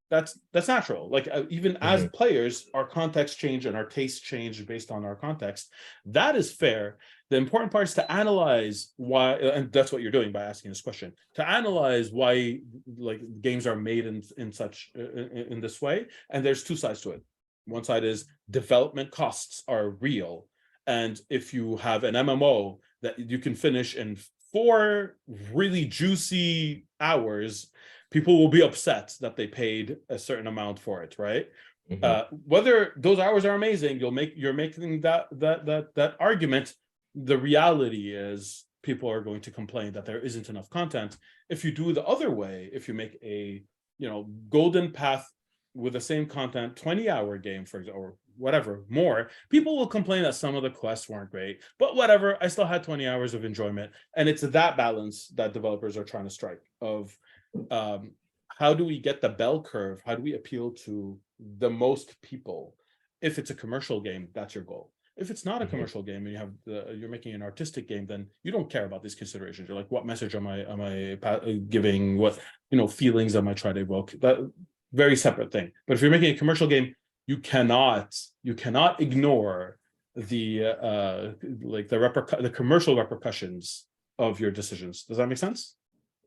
That's natural. Like even as players, our context change and our tastes change based on our context. That is fair. The important part is to analyze why, and that's what you're doing by asking this question, to analyze why like games are made in this way. And there's two sides to it. One side is development costs are real, and if you have an MMO that you can finish in 4 really juicy hours, people will be upset that they paid a certain amount for it, right? Whether those hours are amazing, you're making that argument. The reality is people are going to complain that there isn't enough content. If you do the other way, if you make a golden path with the same content, 20-hour game, for example, or whatever more, people will complain that some of the quests weren't great, but whatever, I still had 20 hours of enjoyment. And it's that balance that developers are trying to strike of how do we get the bell curve? How do we appeal to the most people? If it's a commercial game, that's your goal. If it's not a commercial game and you're making an artistic game, then you don't care about these considerations. You're like, what message am I giving? What feelings am I trying to evoke? That very separate thing. But if you're making a commercial game, you cannot ignore the the commercial repercussions of your decisions. Does that make sense?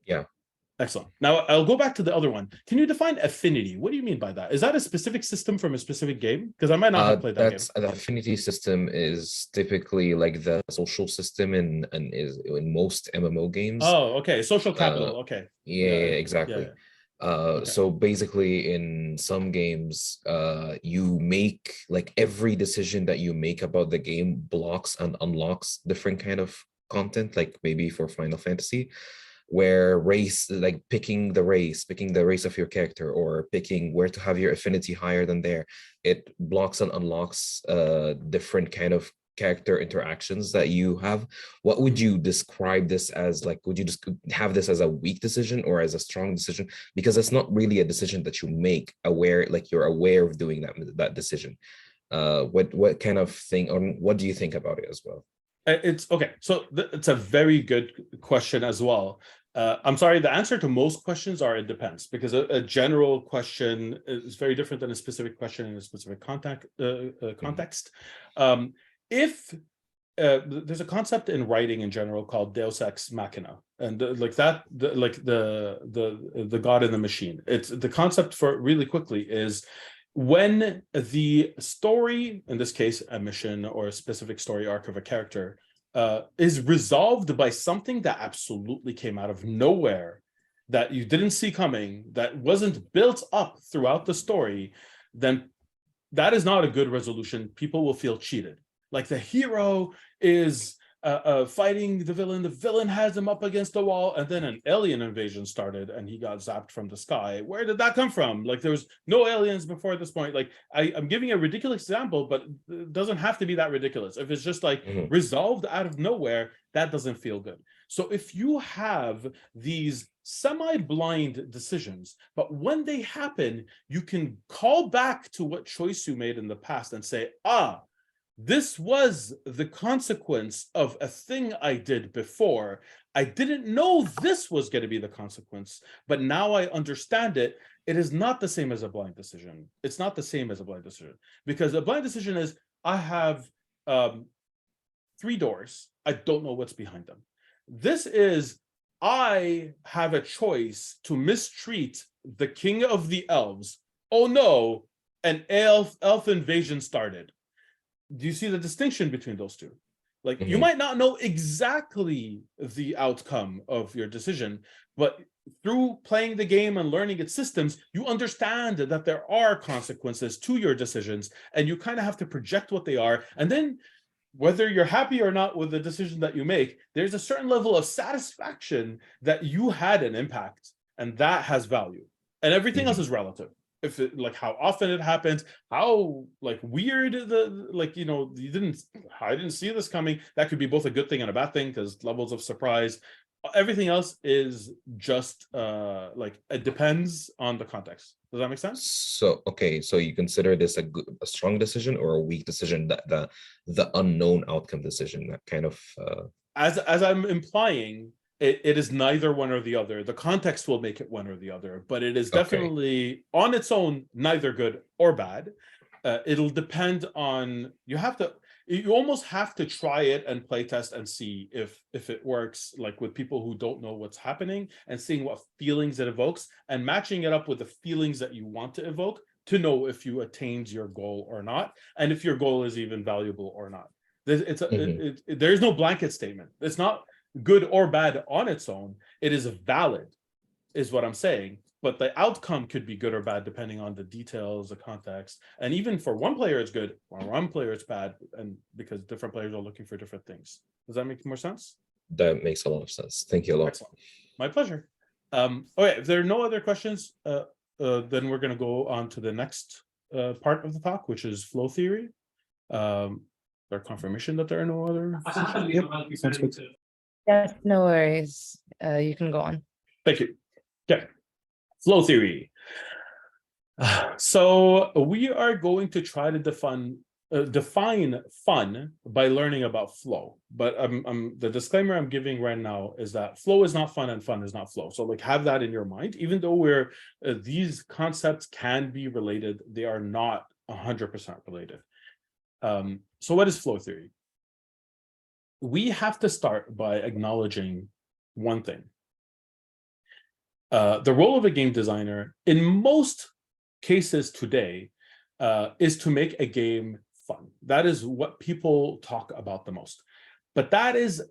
Yeah. Excellent. Now I'll go back to the other one. Can you define affinity? What do you mean by that? Is that a specific system from a specific game? Because I might not have played that game. The affinity system is typically like the social system in most MMO games. Oh, okay. Social capital. Okay. Yeah, exactly. Okay. So basically in some games, you make like every decision that you make about the game blocks and unlocks different kind of content, like maybe for Final Fantasy. where race, like picking the race of your character, or picking where to have your affinity higher than there, it blocks and unlocks different kind of character interactions that you have. What would you describe this as? Like, would you just have this as a weak decision or as a strong decision? Because it's not really a decision that you make aware, like you're aware of doing that decision. What kind of thing, or what do you think about it as well? It's okay. So it's a very good question as well. I'm sorry, the answer to most questions are it depends, because a general question is very different than a specific question in a specific context. If there's a concept in writing in general called Deus ex machina, and like that, the God in the machine. It's the concept for, really quickly, is when the story, in this case, a mission or a specific story arc of a character, is resolved by something that absolutely came out of nowhere, that you didn't see coming, that wasn't built up throughout the story, then that is not a good resolution. People will feel cheated. Like, the hero is fighting the villain has him up against the wall, and then an alien invasion started and he got zapped from the sky. Where did that come from? Like, there was no aliens before this point. Like, I'm giving a ridiculous example, but it doesn't have to be that ridiculous. If it's just like resolved out of nowhere, that doesn't feel good. So if you have these semi-blind decisions, but when they happen, you can call back to what choice you made in the past and say, this was the consequence of a thing I did before. I didn't know this was going to be the consequence, but now I understand it. It is not the same as a blind decision. It's not the same as a blind decision, because a blind decision is, I have 3 doors. I don't know what's behind them. This is, I have a choice to mistreat the king of the elves. Oh no, an elf invasion started. Do you see the distinction between those two? Like, you might not know exactly the outcome of your decision, but through playing the game and learning its systems, you understand that there are consequences to your decisions, and you kind of have to project what they are. And then, whether you're happy or not with the decision that you make, there's a certain level of satisfaction that you had an impact, and that has value. And everything else is relative. If it, like, how often it happens, how like weird I didn't see this coming. That could be both a good thing and a bad thing, because levels of surprise. Everything else is just like, it depends on the context. Does that make sense? So okay, so you consider this a strong decision or a weak decision, that the unknown outcome decision, that kind of as I'm implying, it is neither one or the other. The context will make it one or the other, but it is definitely on its own neither good or bad. It'll depend on, you almost have to try it and play test and see if it works, like with people who don't know what's happening, and seeing what feelings it evokes and matching it up with the feelings that you want to evoke to know if you attained your goal or not, and if your goal is even valuable or not. There's no blanket statement. It's not good or bad on its own. It is valid, is what I'm saying. But the outcome could be good or bad depending on the details, the context. And even for one player, it's good, or one player, it's bad, and because different players are looking for different things. Does that make more sense? That makes a lot of sense. Thank you a lot. Excellent. My pleasure. Okay, if there are no other questions, then we're going to go on to the next part of the talk, which is flow theory. There confirmation that there are no other. Sounds good. Yes, no worries. You can go on. Thank you. Okay. Flow theory. So we are going to try to define fun by learning about flow. But the disclaimer I'm giving right now is that flow is not fun and fun is not flow. So like, have that in your mind. Even though these concepts can be related, they are not 100% related. So what is flow theory? We have to start by acknowledging one thing. The role of a game designer in most cases today is to make a game fun. That is what people talk about the most. But that is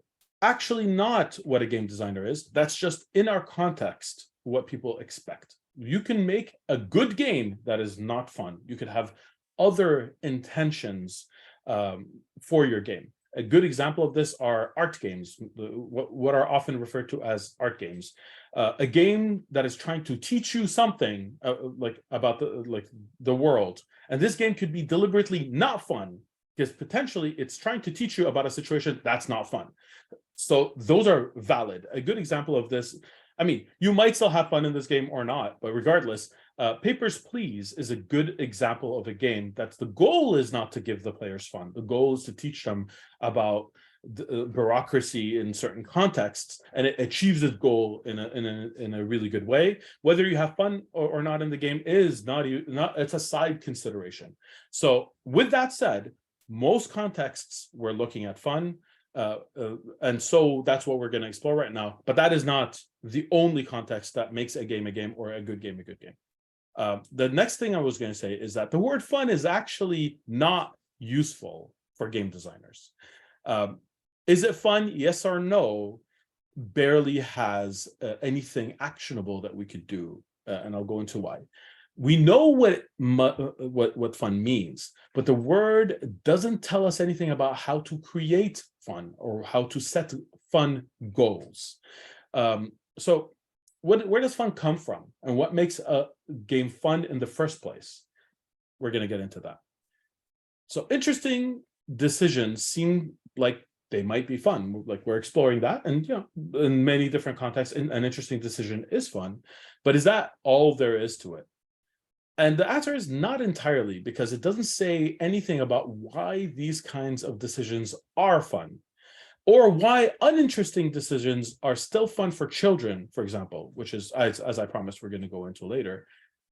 actually not what a game designer is. That's just in our context what people expect. You can make a good game that is not fun. You could have other intentions for your game. A good example of this are art games, what are often referred to as art games. A game that is trying to teach you something like about the world. And this game could be deliberately not fun because potentially it's trying to teach you about a situation that's not fun. So those are valid. A good example of this, I mean, you might still have fun in this game or not, but regardless, Papers, Please is a good example of a game that's the goal is not to give the players fun. The goal is to teach them about the bureaucracy in certain contexts, and it achieves its goal in a really good way. Whether you have fun or not in the game is not it's a side consideration. So with that said, most contexts we're looking at fun. And so that's what we're going to explore right now. But that is not the only context that makes a game or a good game a good game. The next thing I was going to say is that the word fun is actually not useful for game designers. Is it fun? Yes or no? Barely has anything actionable that we could do. And I'll go into why. We know what fun means, but the word doesn't tell us anything about how to create fun or how to set fun goals. So where does fun come from, and what makes a game fun in the first place? We're going to get into that. So interesting decisions seem like they might be fun, like we're exploring that, and in many different contexts, an interesting decision is fun, but is that all there is to it? And the answer is not entirely, because it doesn't say anything about why these kinds of decisions are fun, or why uninteresting decisions are still fun for children, for example, which is, as I promised, we're going to go into later.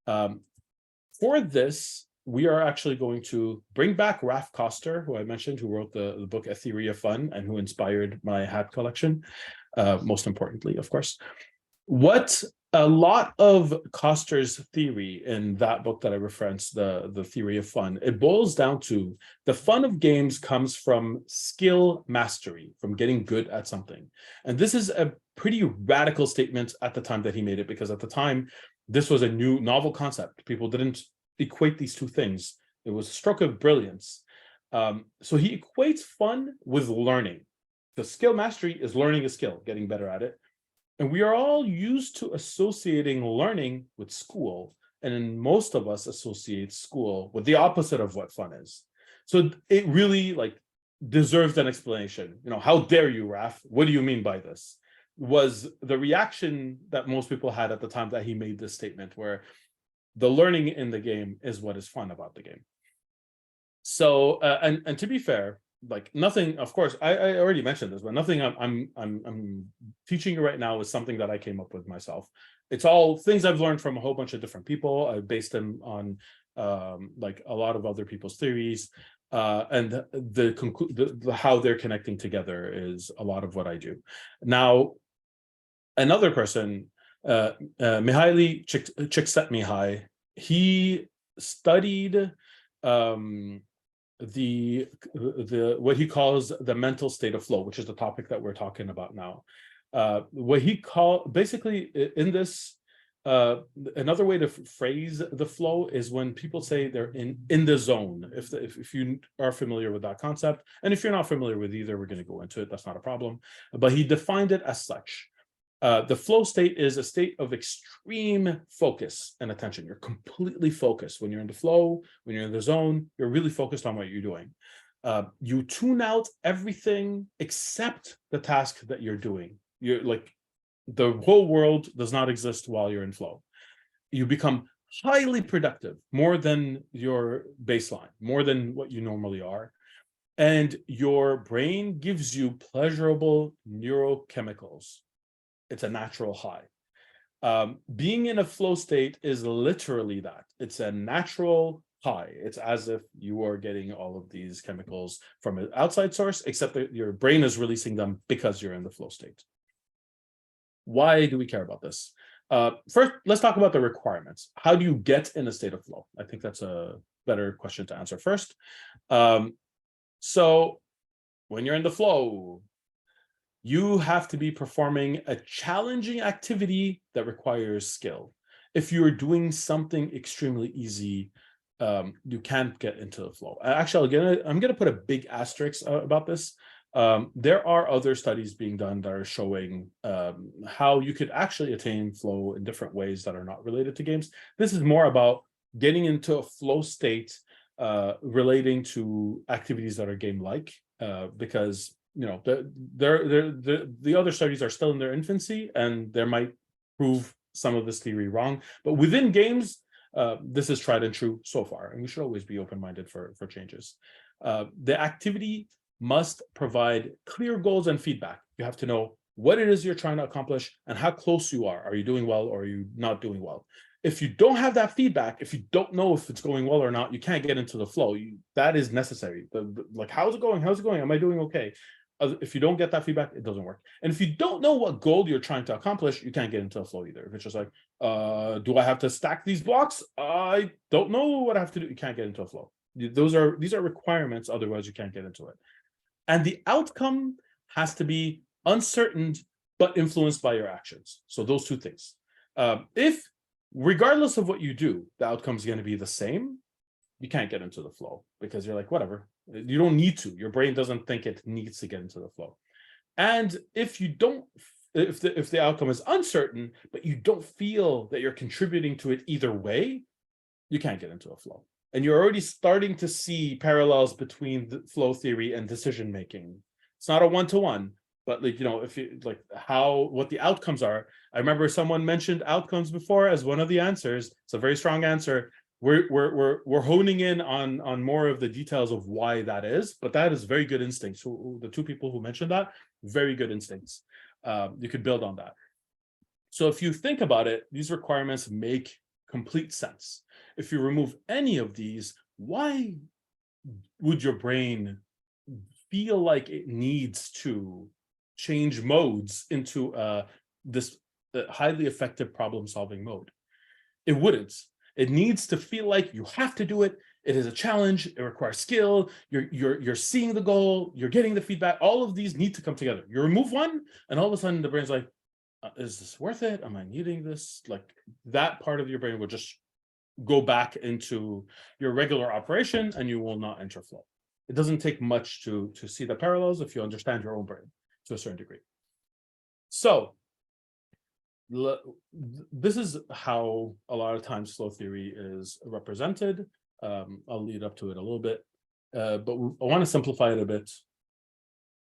For this, we are actually going to bring back Raf Koster, who I mentioned, who wrote the book A Theory of Fun and who inspired my hat collection, most importantly, of course. What a lot of Koster's theory in that book that I referenced, the Theory of Fun, it boils down to the fun of games comes from skill mastery, from getting good at something. And this is a pretty radical statement at the time that he made it, because at the time, this was a new novel concept. People didn't equate these two things. It was a stroke of brilliance. So he equates fun with learning. The skill mastery is learning a skill, getting better at it. And we are all used to associating learning with school. And most of us associate school with the opposite of what fun is. So it really deserves an explanation. How dare you, Raf? What do you mean by this? Was the reaction that most people had at the time that he made this statement, where the learning in the game is what is fun about the game. So, and to be fair, nothing, of course, I already mentioned this, but nothing I'm teaching you right now is something that I came up with myself. It's all things I've learned from a whole bunch of different people. I based them on a lot of other people's theories, and how they're connecting together is a lot of what I do. Now, another person, Mihaly Csikszentmihalyi, he studied what he calls the mental state of flow, which is the topic that we're talking about now. What he basically in this, another way to phrase the flow is when people say they're in the zone. If you are familiar with that concept, and if you're not familiar with either, we're going to go into it. That's not a problem. But he defined it as such. The flow state is a state of extreme focus and attention. You're completely focused. When you're in the flow, when you're in the zone, you're really focused on what you're doing. You tune out everything except the task that you're doing. You're the whole world does not exist while you're in flow. You become highly productive, more than your baseline, more than what you normally are. And your brain gives you pleasurable neurochemicals. It's a natural high. Being in a flow state is literally that. It's a natural high. It's as if you are getting all of these chemicals from an outside source, except that your brain is releasing them because you're in the flow state. Why do we care about this? First, let's talk about the requirements. How do you get in a state of flow? I think that's a better question to answer first. So when you're in the flow, you have to be performing a challenging activity that requires skill. If you're doing something extremely easy, you can't get into the flow. Actually, I'm gonna put a big asterisk about this. There are other studies being done that are showing how you could actually attain flow in different ways that are not related to games. This is more about getting into a flow state relating to activities that are game-like, because the other studies are still in their infancy, and they might prove some of this theory wrong. But within games, this is tried and true so far, and we should always be open-minded for changes. The activity must provide clear goals and feedback. You have to know what it is you're trying to accomplish and how close you are. Are you doing well, or are you not doing well? If you don't have that feedback, if you don't know if it's going well or not, you can't get into the flow. That is necessary. Like, how's it going? How's it going? Am I doing okay? If you don't get that feedback, it doesn't work. And if you don't know what goal you're trying to accomplish, you can't get into a flow either. If it's just like, do I have to stack these blocks? I don't know what I have to do. You can't get into a flow. These are requirements. Otherwise, you can't get into it. And the outcome has to be uncertain, but influenced by your actions. So those two things. If, regardless of what you do, the outcome is going to be the same, you can't get into the flow, because you're like, whatever. You don't need to. Your brain doesn't think it needs to get into the flow. And if you don't, if the outcome is uncertain, but you don't feel that you're contributing to it either way, you can't get into a flow. And you're already starting to see parallels between the flow theory and decision making. It's not a one-to-one, but if you what the outcomes are. I remember someone mentioned outcomes before as one of the answers. It's a very strong answer. We're honing in on more of the details of why that is, but that is very good instincts. The two people who mentioned that, very good instincts. You could build on that. So if you think about it, these requirements make complete sense. If you remove any of these, why would your brain feel like it needs to change modes into this highly effective problem-solving mode? It wouldn't. It needs to feel like you have to do it. It is a challenge. It requires skill. You're seeing the goal. You're getting the feedback. All of these need to come together. You remove one, and all of a sudden the brain's like, is this worth it? Am I needing this? Like, that part of your brain will just go back into your regular operation, and you will not enter flow. It doesn't take much to see the parallels if you understand your own brain to a certain degree. So this is how a lot of times flow theory is represented. I'll lead up to it a little bit, but I want to simplify it a bit.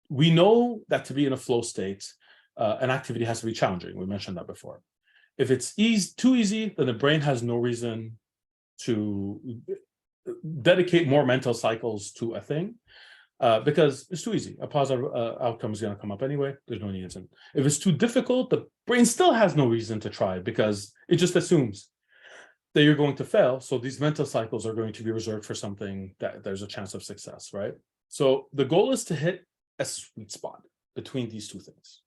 We know that to be in a flow state, an activity has to be challenging. We mentioned that before. If it's too easy, then the brain has no reason to dedicate more mental cycles to a thing, because it's too easy. A positive outcome is going to come up anyway. There's no need to. If it's too difficult, the brain still has no reason to try, because it just assumes that you're going to fail. So these mental cycles are going to be reserved for something that there's a chance of success, right? So the goal is to hit a sweet spot between these two things.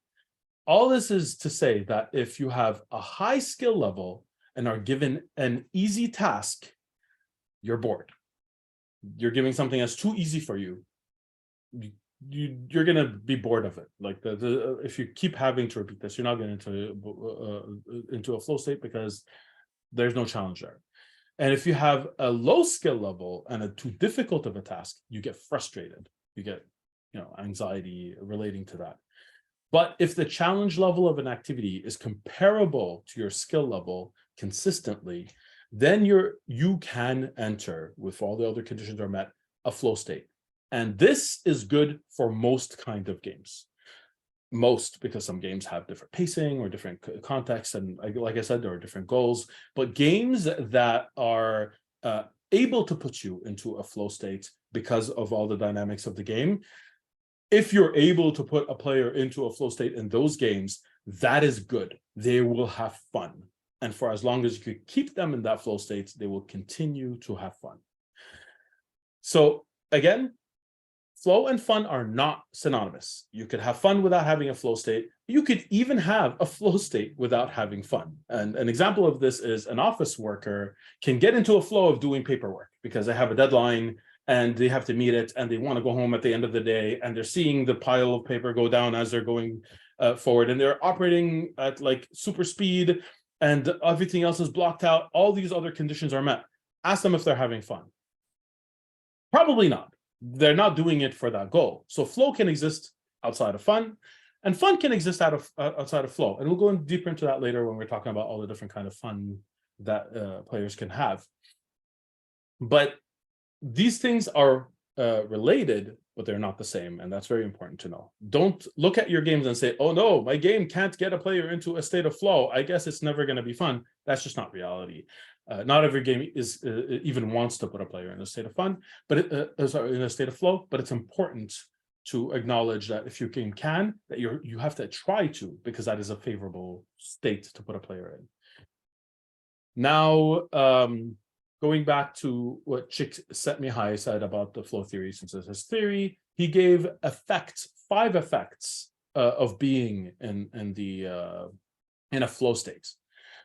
All this is to say that if you have a high skill level and are given an easy task, you're bored. You're giving something that's too easy for you. You're gonna be bored of it. Like if you keep having to repeat this, you're not getting into a flow state, because there's no challenge there. And if you have a low skill level and a too difficult of a task, you get frustrated. You get anxiety relating to that. But if the challenge level of an activity is comparable to your skill level consistently, then you can enter, with all the other conditions are met, a flow state. And this is good for most kind of games. Most, because some games have different pacing or different contexts, and like I said, there are different goals. But games that are able to put you into a flow state because of all the dynamics of the game, if you're able to put a player into a flow state in those games, that is good. They will have fun. And for as long as you could keep them in that flow state, they will continue to have fun. So again, flow and fun are not synonymous. You could have fun without having a flow state. You could even have a flow state without having fun. And an example of this is an office worker can get into a flow of doing paperwork because they have a deadline and they have to meet it, and they want to go home at the end of the day, and they're seeing the pile of paper go down as they're going forward, and they're operating at like super speed, and everything else is blocked out. All these other conditions are met. ask them if they're having fun. Probably not. They're not doing it for that goal. So flow can exist outside of fun, and fun can exist outside of flow. And we'll go deeper into that later when we're talking about all the different kind of fun that players can have. But these things are related, but they're not the same, and that's very important to know. Don't look at your games and say, oh no, my game can't get a player into a state of flow. I guess it's never going to be fun. That's just not reality. Not every game is even wants to put a player in a state of fun, but sorry, in a state of flow. But it's important to acknowledge that if your game can, that you have to try to, because that is a favorable state to put a player in. Now, going back to what Chick Set Me High said about the flow theory, since it's his theory, he gave effects, 5 effects of being in a flow state.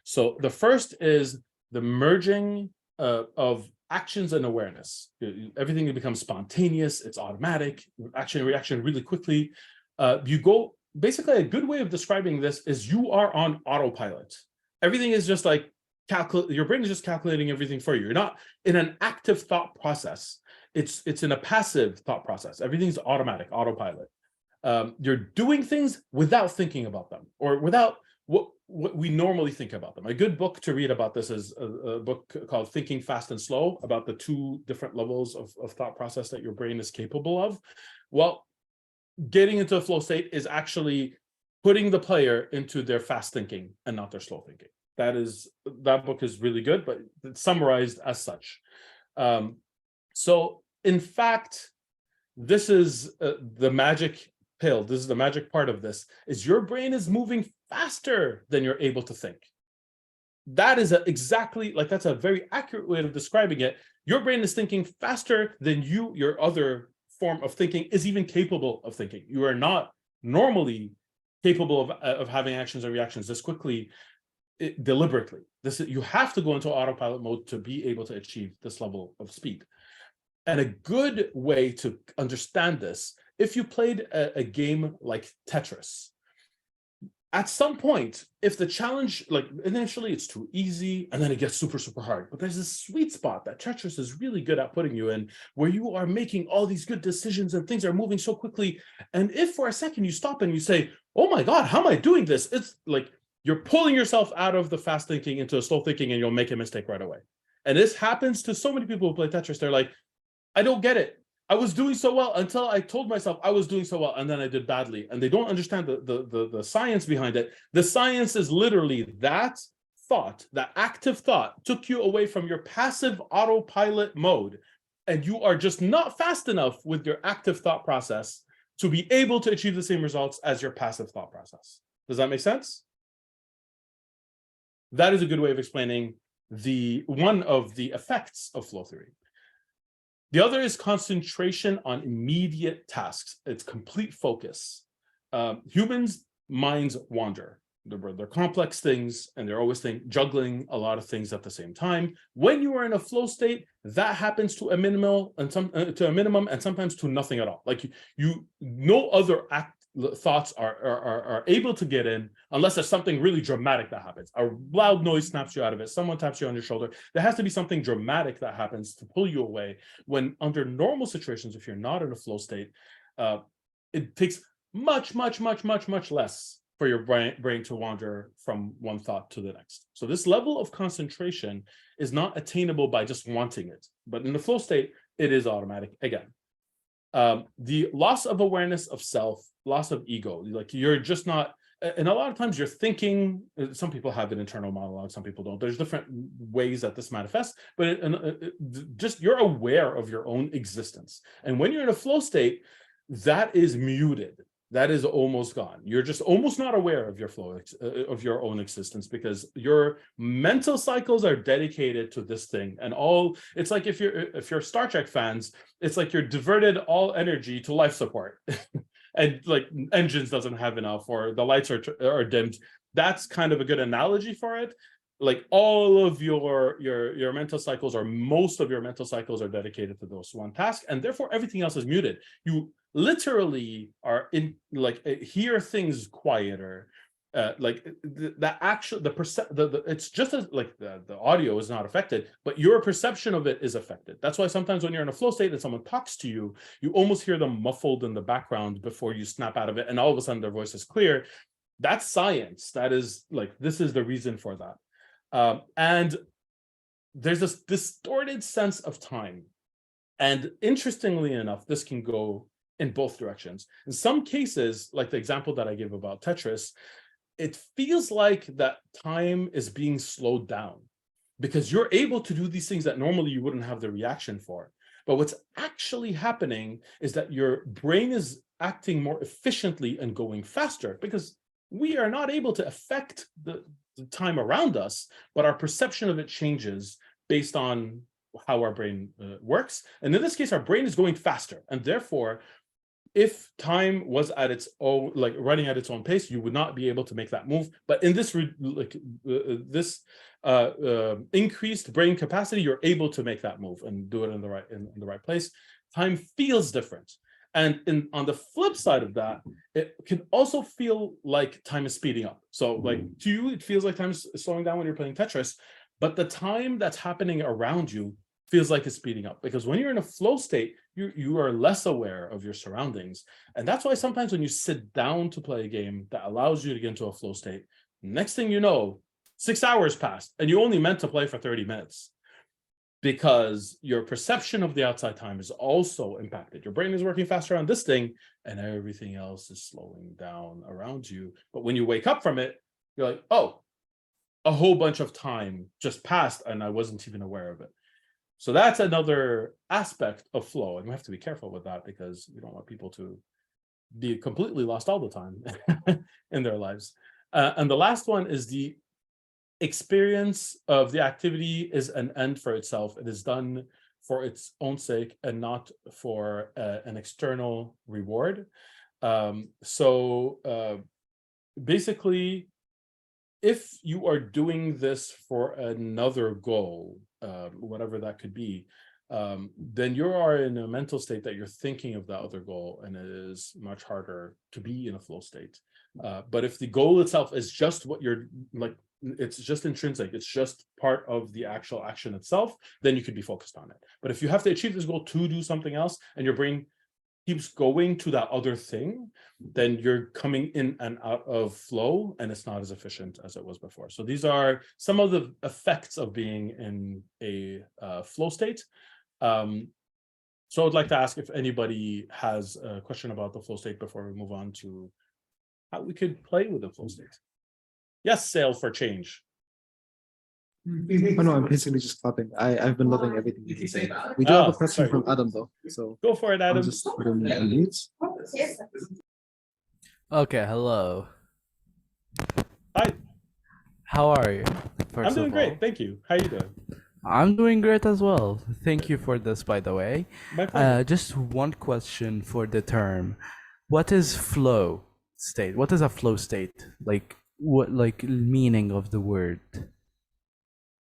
So the first is the merging of actions and awareness. Everything becomes spontaneous, it's automatic, action and reaction really quickly. Basically, a good way of describing this is you are on autopilot. Everything is just like, your brain is just calculating everything for you. You're not in an active thought process. It's in a passive thought process. Everything's automatic, autopilot. You're doing things without thinking about them, or without what we normally think about them. A good book to read about this is a book called Thinking Fast and Slow, about the 2 different levels of thought process that your brain is capable of. Well, getting into a flow state is actually putting the player into their fast thinking and not their slow thinking. That book is really good, but it's summarized as such. So in fact, this is the magic pill. This is the magic part of this, is your brain is moving faster than you're able to think. That is that's a very accurate way of describing it. Your brain is thinking faster than your other form of thinking is even capable of thinking. You are not normally capable of having actions and reactions this quickly, deliberately. You have to go into autopilot mode to be able to achieve this level of speed. And a good way to understand this, if you played a game like Tetris, at some point, if the challenge, like initially it's too easy and then it gets super, super hard, but there's this sweet spot that Tetris is really good at putting you in, where you are making all these good decisions and things are moving so quickly. And if for a second you stop and you say, oh my God, how am I doing this? It's like you're pulling yourself out of the fast thinking into a slow thinking, and you'll make a mistake right away. And this happens to so many people who play Tetris. They're like, I don't get it. I was doing so well until I told myself I was doing so well, and then I did badly. And they don't understand the science behind it. The science is literally that thought, that active thought, took you away from your passive autopilot mode, and you are just not fast enough with your active thought process to be able to achieve the same results as your passive thought process. Does that make sense? That is a good way of explaining one of the effects of flow theory. The other is concentration on immediate tasks. It's complete focus. Humans' minds wander. They're complex things, and they're always juggling a lot of things at the same time. When you are in a flow state, that happens to a minimum and sometimes to nothing at all. Like no other thoughts are able to get in unless there's something really dramatic that happens. A loud noise snaps you out of it. Someone taps you on your shoulder. There has to be something dramatic that happens to pull you away. When under normal situations, if you're not in a flow state, it takes much less for your brain to wander from one thought to the next. So this level of concentration is not attainable by just wanting it, but in the flow state, it is automatic again. The loss of awareness of self, loss of ego, like you're just not, and a lot of times you're thinking, some people have an internal monologue, some people don't. There's different ways that this manifests, but just you're aware of your own existence. And when you're in a flow state, that is muted. That is almost gone. You're just almost not aware of your flow, of your own existence, because your mental cycles are dedicated to this thing. And it's like if you're Star Trek fans, it's like you're diverted all energy to life support, and like engines doesn't have enough, or the lights are dimmed. That's kind of a good analogy for it. Like all of your mental cycles, or most of your mental cycles, are dedicated to those one task, and therefore everything else is muted. You literally are in, like, hear things quieter. Like the actual it's just as like the audio is not affected, but your perception of it is affected. That's why sometimes when you're in a flow state and someone talks to you, you almost hear them muffled in the background before you snap out of it, and all of a sudden their voice is clear. That's science. That is like, this is the reason for that. And there's this distorted sense of time. And interestingly enough, this can go in both directions. In some cases, like the example that I gave about Tetris, it feels like that time is being slowed down because you're able to do these things that normally you wouldn't have the reaction for. But what's actually happening is that your brain is acting more efficiently and going faster, because we are not able to affect the time around us, but our perception of it changes based on how our brain works. And in this case, our brain is going faster. And therefore, if time was at its own, like running at its own pace, you would not be able to make that move. But in this increased brain capacity, you're able to make that move and do it in the right place. Time feels different. And on the flip side of that, it can also feel like time is speeding up. So like to you, it feels like time is slowing down when you're playing Tetris, but the time that's happening around you feels like it's speeding up, because when you're in a flow state, you are less aware of your surroundings. And that's why sometimes when you sit down to play a game that allows you to get into a flow state, next thing you know, 6 hours passed and you only meant to play for 30 minutes, because your perception of the outside time is also impacted. Your brain is working faster on this thing and everything else is slowing down around you. But when you wake up from it, you're like, oh, a whole bunch of time just passed and I wasn't even aware of it. So that's another aspect of flow, and we have to be careful with that because we don't want people to be completely lost all the time in their lives. And the last one is the experience of the activity is an end for itself. It is done for its own sake and not for an external reward. Basically, if you are doing this for another goal, whatever that could be, then you are in a mental state that you're thinking of that other goal, and it is much harder to be in a flow state. But if the goal itself is just what you're like, it's just intrinsic, it's just part of the actual action itself, then you could be focused on it. But if you have to achieve this goal to do something else and your brain keeps going to that other thing, then you're coming in and out of flow and it's not as efficient as it was before. So these are some of the effects of being in a flow state. So I'd like to ask if anybody has a question about the flow state before we move on to how we could play with the flow state. Yes, Sail for change. Oh no, I'm basically just clapping. I've been loving everything you say. We do have a question sorry. from Adam though, so Go for it, Adam. I'll just put him on mute. Okay, hello. Hi. How are you? I'm doing great, thank you. How are you doing? I'm doing great as well. Thank you for this, by the way. My pleasure. Just one question for the term. What is flow state? What is a flow state? Like, what meaning of the word?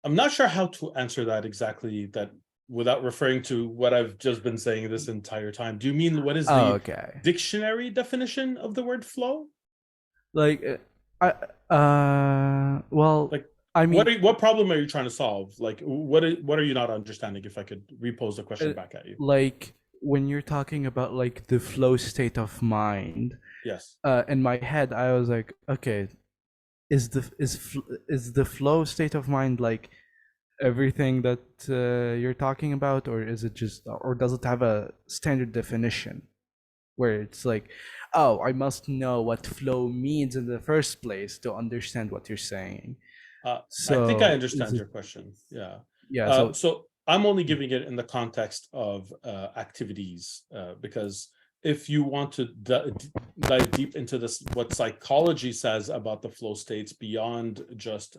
I'm not sure how to answer that exactly, that without referring to what I've just been saying this entire time. Do you mean what is the dictionary definition of the word flow? Like, well, like, I mean, what problem are you trying to solve? Like, what are you not understanding? If I could repose the question back at you. Like, when you're talking about like the flow state of mind. Yes. In my head, I was like, okay, is the flow state of mind like everything that you're talking about, or is it just, or does it have a standard definition where it's like, oh, I must know what flow means in the first place to understand what you're saying? So I think I understand your question. Yeah. Yeah. So I'm only giving it in the context of activities, because if you want to dive deep into this, what psychology says about the flow states beyond just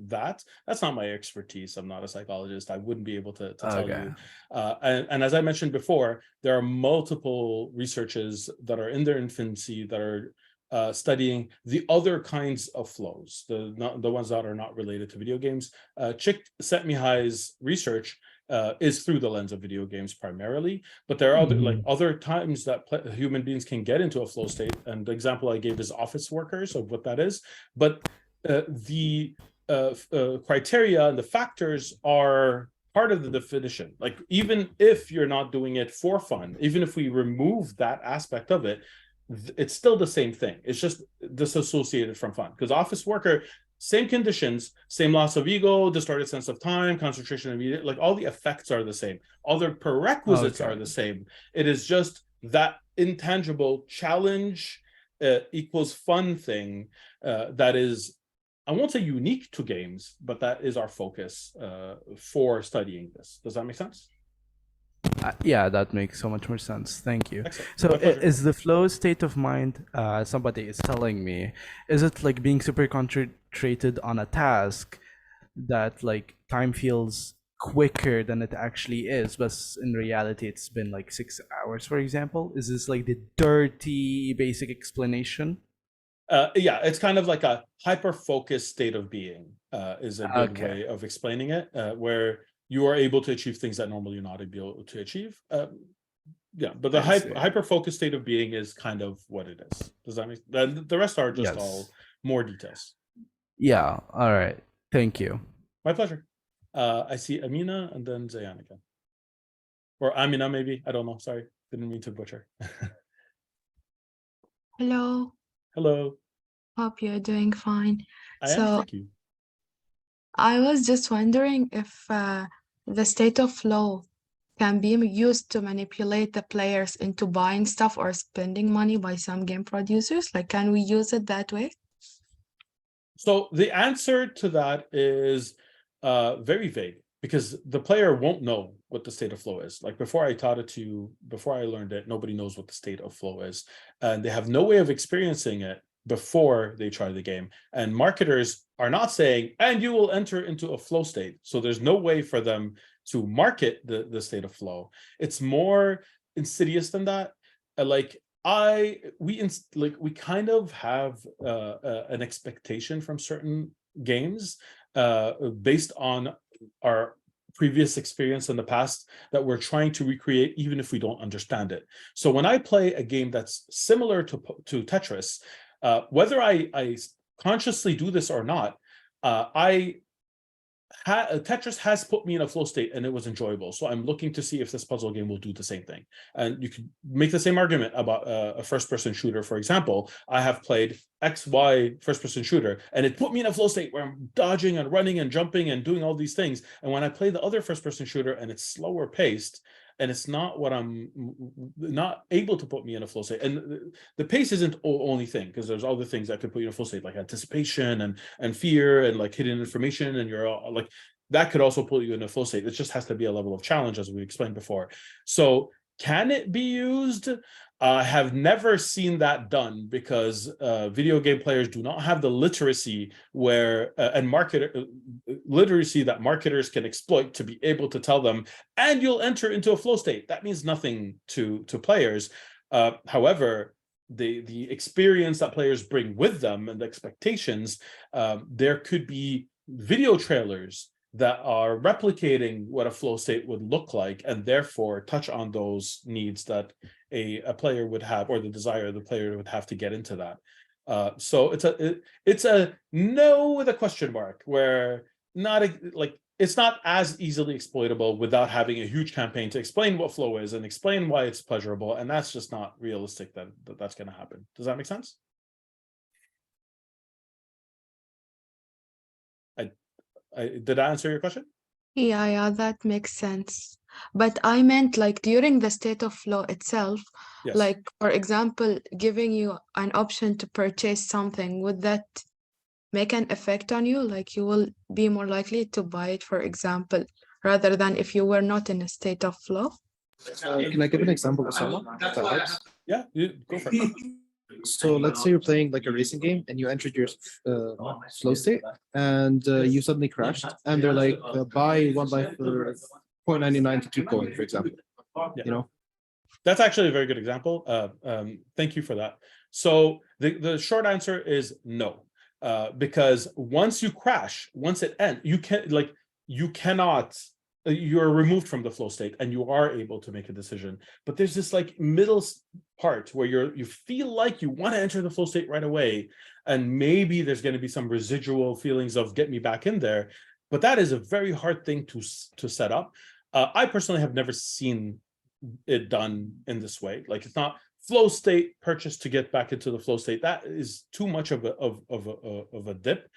that's not my expertise. I'm not a psychologist. I wouldn't be able to tell you. And as I mentioned before, there are multiple researches that are in their infancy that are studying the other kinds of flows, the ones that are not related to video games. Csikszentmihalyi's research is through the lens of video games primarily, but there are other times that human beings can get into a flow state. And the example I gave is office workers of what that is. But the criteria and the factors are part of the definition. Like, even if you're not doing it for fun, even if we remove that aspect of it, it's still the same thing. It's just disassociated from fun. Because office worker, same conditions, same loss of ego, distorted sense of time, concentration of like all the effects are the same. All the prerequisites are the same. It is just that intangible challenge equals fun thing that is, I won't say unique to games, but that is our focus for studying this. Does that make sense? Yeah, that makes so much more sense. Thank you. Excellent. So is the flow state of mind, somebody is telling me, is it like being super concentrated on a task that like time feels quicker than it actually is, but in reality it's been like 6 hours, for example? Is this like the dirty basic explanation? Yeah, it's kind of like a hyper-focused state of being is a good way of explaining it, where you are able to achieve things that normally you're not able to achieve. Yeah, but the hyper-focused state of being is kind of what it is. Does that make sense? The rest are just all more details. Yeah, all right. Thank you. My pleasure. I see Amina and then Zayan again. Or Amina, maybe. I don't know. Sorry. Didn't mean to butcher. Hello. Hello. Hope you're doing fine. I am, thank you. I was just wondering if the state of flow can be used to manipulate the players into buying stuff or spending money by some game producers. Like, can we use it that way? So the answer to that is very vague, because the player won't know what the state of flow is. Like, before I taught it to you, before I learned it, nobody knows what the state of flow is. And they have no way of experiencing it before they try the game. And marketers are not saying, and you will enter into a flow state. So there's no way for them to market the state of flow. It's more insidious than that. We kind of have an expectation from certain games based on our previous experience in the past that we're trying to recreate, even if we don't understand it. So when I play a game that's similar to Tetris, whether I consciously do this or not, Tetris has put me in a flow state and it was enjoyable. So I'm looking to see if this puzzle game will do the same thing. And you could make the same argument about a first-person shooter, for example. I have played XY first-person shooter and it put me in a flow state where I'm dodging and running and jumping and doing all these things. And when I play the other first-person shooter and it's slower paced, and it's not what I'm not able to put me in a flow state. And the pace isn't the only thing, because there's other things that could put you in a flow state, like anticipation and fear and like hidden information, and you're all, like, that could also put you in a flow state. It just has to be a level of challenge, as we explained before. So can it be used? I have never seen that done, because video game players do not have the literacy literacy that marketers can exploit to be able to tell them, and you'll enter into a flow state. That means nothing to players. However, the experience that players bring with them and the expectations, there could be video trailers that are replicating what a flow state would look like, and therefore touch on those needs that a player would have, or the desire the player would have to get into that. So it's a no with a question mark, where it's not as easily exploitable without having a huge campaign to explain what flow is and explain why it's pleasurable, and that's just not realistic that's going to happen. Does that make sense? Did I answer your question? Yeah, that makes sense. But I meant like during the state of flow itself, Yes. like, for example, giving you an option to purchase something, would that make an effect on you? Like, you will be more likely to buy it, for example, rather than if you were not in a state of flow? Can I give an example, Osama? If that helps? Yeah, go for it. So let's say you're playing like a racing game and you entered your flow state, and you suddenly crashed, and they're like, buy one life for 0.99 to 2 coin, for example. Yeah. You know, that's actually a very good example. Thank you for that. So the short answer is no, because once you crash, once it ends, you cannot you're removed from the flow state and you are able to make a decision. But there's this like middle part where you feel like you want to enter the flow state right away, and maybe there's going to be some residual feelings of get me back in there. But that is a very hard thing to set up. I personally have never seen it done in this way. Like, it's not flow state purchase to get back into the flow state. That is too much of a dip.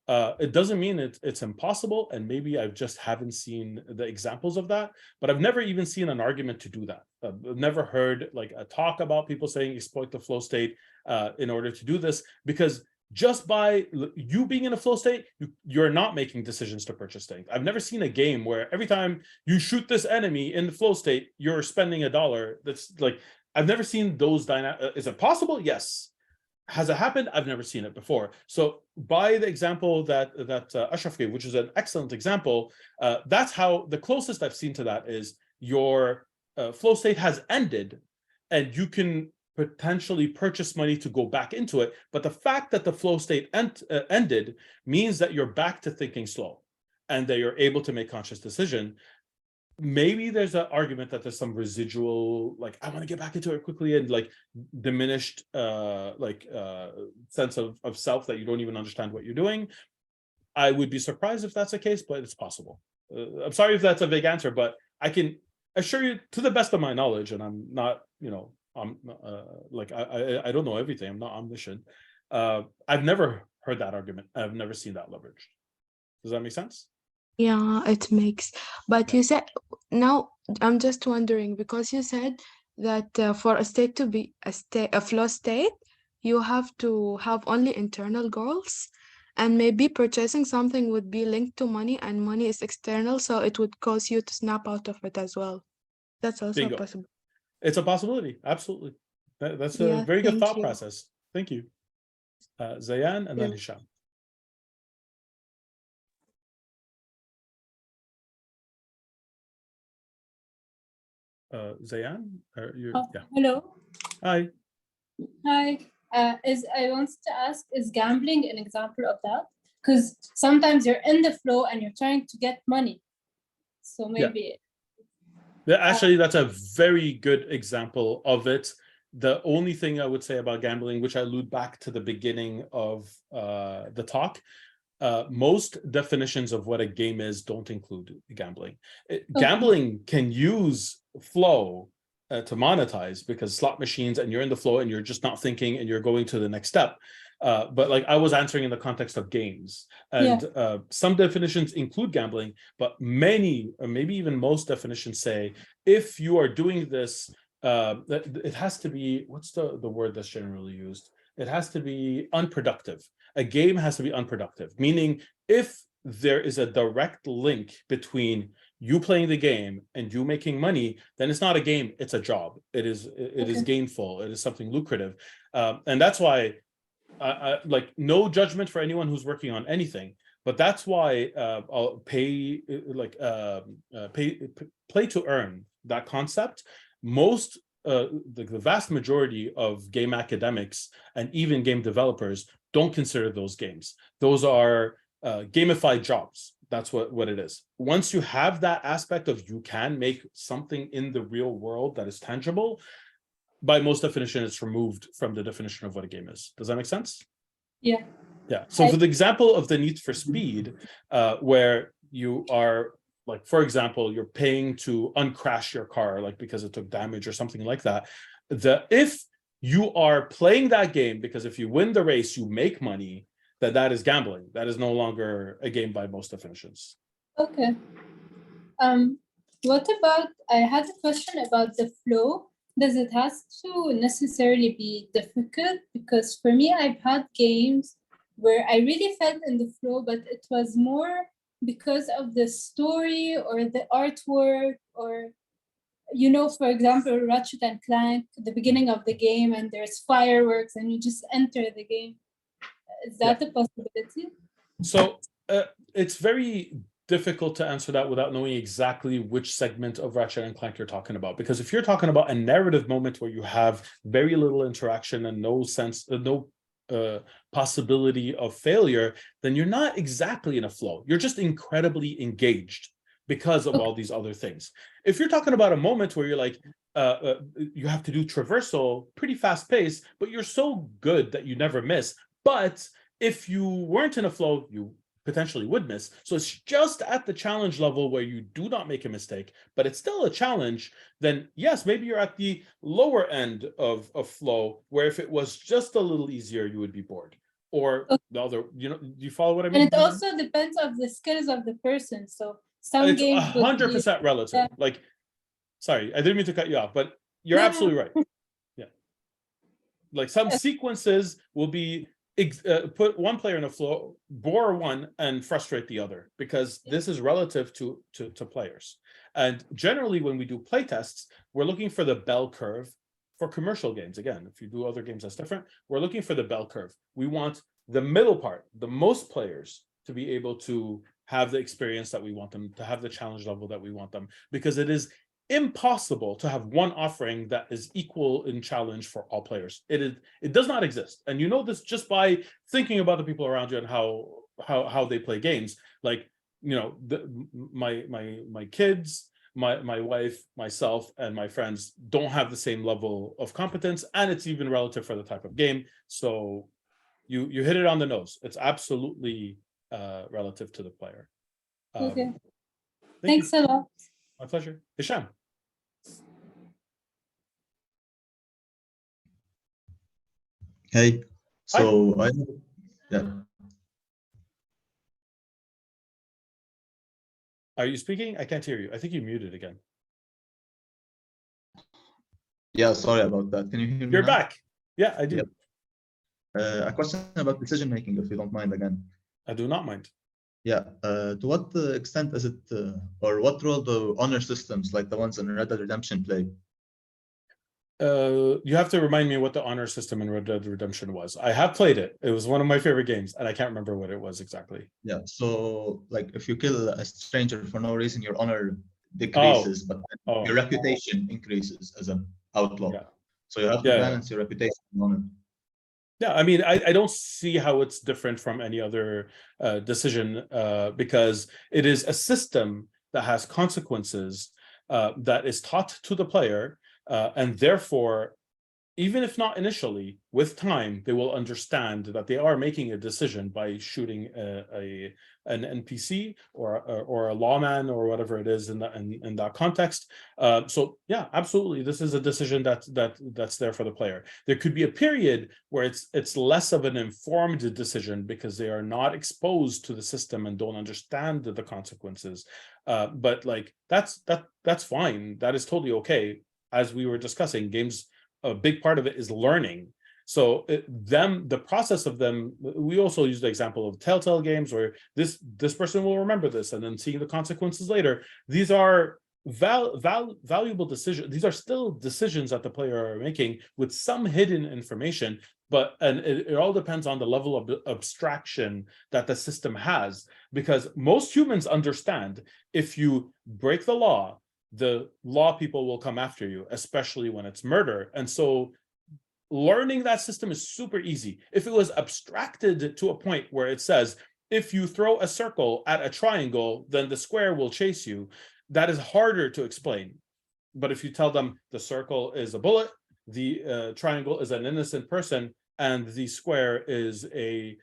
It doesn't mean it's impossible, and maybe I just haven't seen the examples of that, but I've never even seen an argument to do that. I've never heard like a talk about people saying exploit the flow state in order to do this, because just by you being in a flow state, you're not making decisions to purchase things. I've never seen a game where every time you shoot this enemy in the flow state, you're spending $1. That's like, I've never seen those dynamics. Is it possible? Yes. Has it happened? I've never seen it before. So by the example that Ashraf gave, which is an excellent example, that's how the closest I've seen to that is your flow state has ended, and you can potentially purchase money to go back into it. But the fact that the flow state ended means that you're back to thinking slow, and that you're able to make conscious decision. Maybe there's an argument that there's some residual, like, I want to get back into it quickly, and like diminished sense of self that you don't even understand what you're doing. I would be surprised if that's the case, but it's possible. I'm sorry if that's a vague answer, but I can assure you, to the best of my knowledge, and I'm not, I'm I don't know everything. I'm not omniscient. I've never heard that argument. I've never seen that leveraged. Does that make sense? Yeah, it makes. But you said, now I'm just wondering, because you said that for a state to be a flow state, you have to have only internal goals, and maybe purchasing something would be linked to money, and money is external, so it would cause you to snap out of it as well. That's also Bingo. possible. It's a possibility. Absolutely. That's a very good thought process. Thank you. Zayan, and then Hisham. Zayan, Hello. Hi. Hi. I wanted to ask, is gambling an example of that? Because sometimes you're in the flow and you're trying to get money. So maybe. Yeah, actually, that's a very good example of it. The only thing I would say about gambling, which I allude back to the beginning of the talk, most definitions of what a game is don't include gambling. Gambling can use flow to monetize, because slot machines, and you're in the flow and you're just not thinking and you're going to the next step. But like I was answering in the context of games, and some definitions include gambling, but many, or maybe even most definitions say, if you are doing this, it has to be, what's the word that's generally used? It has to be unproductive. A game has to be unproductive, meaning if there is a direct link between you playing the game and you making money, then it's not a game, it's a job. It is gainful, it is something lucrative. And that's why I like, no judgment for anyone who's working on anything, but that's why I'll play to earn, that concept. Most the vast majority of game academics and even game developers don't consider those games. Those are gamified jobs. That's what it is. Once you have that aspect of you can make something in the real world that is tangible, by most definition, it's removed from the definition of what a game is. Does that make sense? Yeah. Yeah. So for the example of the Need for Speed, where you are, like, for example, you're paying to uncrash your car, like because it took damage or something like that. If you are playing that game because if you win the race, you make money, that is gambling. That is no longer a game by most definitions. Okay. What about, I had a question about the flow. Does it have to necessarily be difficult? Because for me, I've had games where I really felt in the flow, but it was more because of the story or the artwork, or, for example, Ratchet and Clank, the beginning of the game, and there's fireworks and you just enter the game. Is that a possibility? So it's very difficult to answer that without knowing exactly which segment of Ratchet and Clank you're talking about. Because if you're talking about a narrative moment where you have very little interaction and no possibility of failure, then you're not exactly in a flow. You're just incredibly engaged because of all these other things. If you're talking about a moment where you're like, you have to do traversal, pretty fast pace, but you're so good that you never miss. But if you weren't in a flow, you potentially would miss. So it's just at the challenge level where you do not make a mistake, but it's still a challenge. Then yes, maybe you're at the lower end of flow, where if it was just a little easier, you would be bored. Or the other, do you follow what I mean? And it also depends on the skills of the person. So some It's games would be 100% relative. Like, sorry, I didn't mean to cut you off, but you're absolutely right. Yeah. Like some sequences will be put one player in a flow, bore one, and frustrate the other, because this is relative to players. And generally, when we do play tests, we're looking for the bell curve for commercial games. Again, if you do other games, that's different. We're looking for the bell curve. We want the middle part, the most players, to be able to have the experience that we want them to have, the challenge level that we want them, because it is impossible to have one offering that is equal in challenge for all players. It does not exist, and you know this just by thinking about the people around you and how they play games. Like, my kids, my wife, myself, and my friends don't have the same level of competence, and it's even relative for the type of game. So you hit it on the nose. It's absolutely relative to the player. Okay. Thanks a lot. My pleasure. Hisham. Hey, so yeah. Are you speaking? I can't hear you. I think you muted again. Yeah, sorry about that. Can you hear me You're now? back. Yeah, I do. Yep. A question about decision making, if you don't mind again. I do not mind. Yeah. To what extent is it, or what role do honor systems like the ones in Red Dead Redemption play? You have to remind me what the honor system in Red Dead Redemption was. I have played it. It was one of my favorite games, and I can't remember what it was exactly. Yeah. So, like, if you kill a stranger for no reason, your honor decreases, but your reputation increases as an outlaw. Yeah. So you have to balance your reputation and honor. Yeah, I mean, I don't see how it's different from any other decision, because it is a system that has consequences that is taught to the player, and therefore, even if not initially, with time, they will understand that they are making a decision by shooting an NPC or a lawman or whatever it is in that context. So yeah, absolutely, this is a decision that's there for the player. There could be a period where it's less of an informed decision because they are not exposed to the system and don't understand the consequences. But like that's fine. That is totally okay. As we were discussing, games, a big part of it is learning. So the process of them, we also use the example of Telltale games where this person will remember this and then seeing the consequences later. These are valuable decisions. These are still decisions that the player are making with some hidden information, and it all depends on the level of abstraction that the system has, because most humans understand if you break the law people will come after you, especially when it's murder. And so learning that system is super easy. If it was abstracted to a point where it says, if you throw a circle at a triangle, then the square will chase you, that is harder to explain. But if you tell them the circle is a bullet, the triangle is an innocent person, and the square is a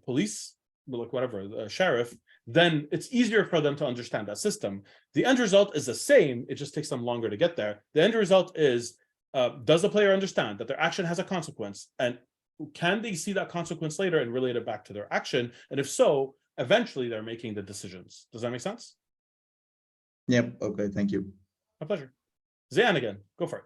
police, like whatever, a sheriff, then it's easier for them to understand that system. The end result is the same, it just takes them longer to get there. The end result is, does the player understand that their action has a consequence? And can they see that consequence later and relate it back to their action? And if so, eventually they're making the decisions. Does that make sense? Yep, okay, thank you. My pleasure. Zayan again, go for it.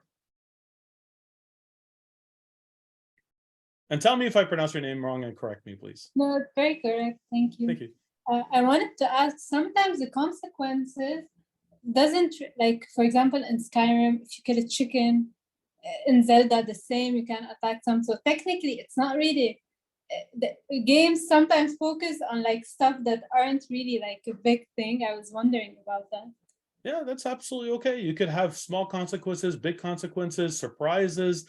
And tell me if I pronounce your name wrong and correct me, please. No, it's very correct. Thank you. Thank you. I wanted to ask, sometimes the consequences doesn't, like, for example, in Skyrim, if you kill a chicken, in Zelda the same, you can attack some. So technically, it's not really, the games sometimes focus on like stuff that aren't really like a big thing. I was wondering about that. Yeah, that's absolutely okay. You could have small consequences, big consequences, surprises,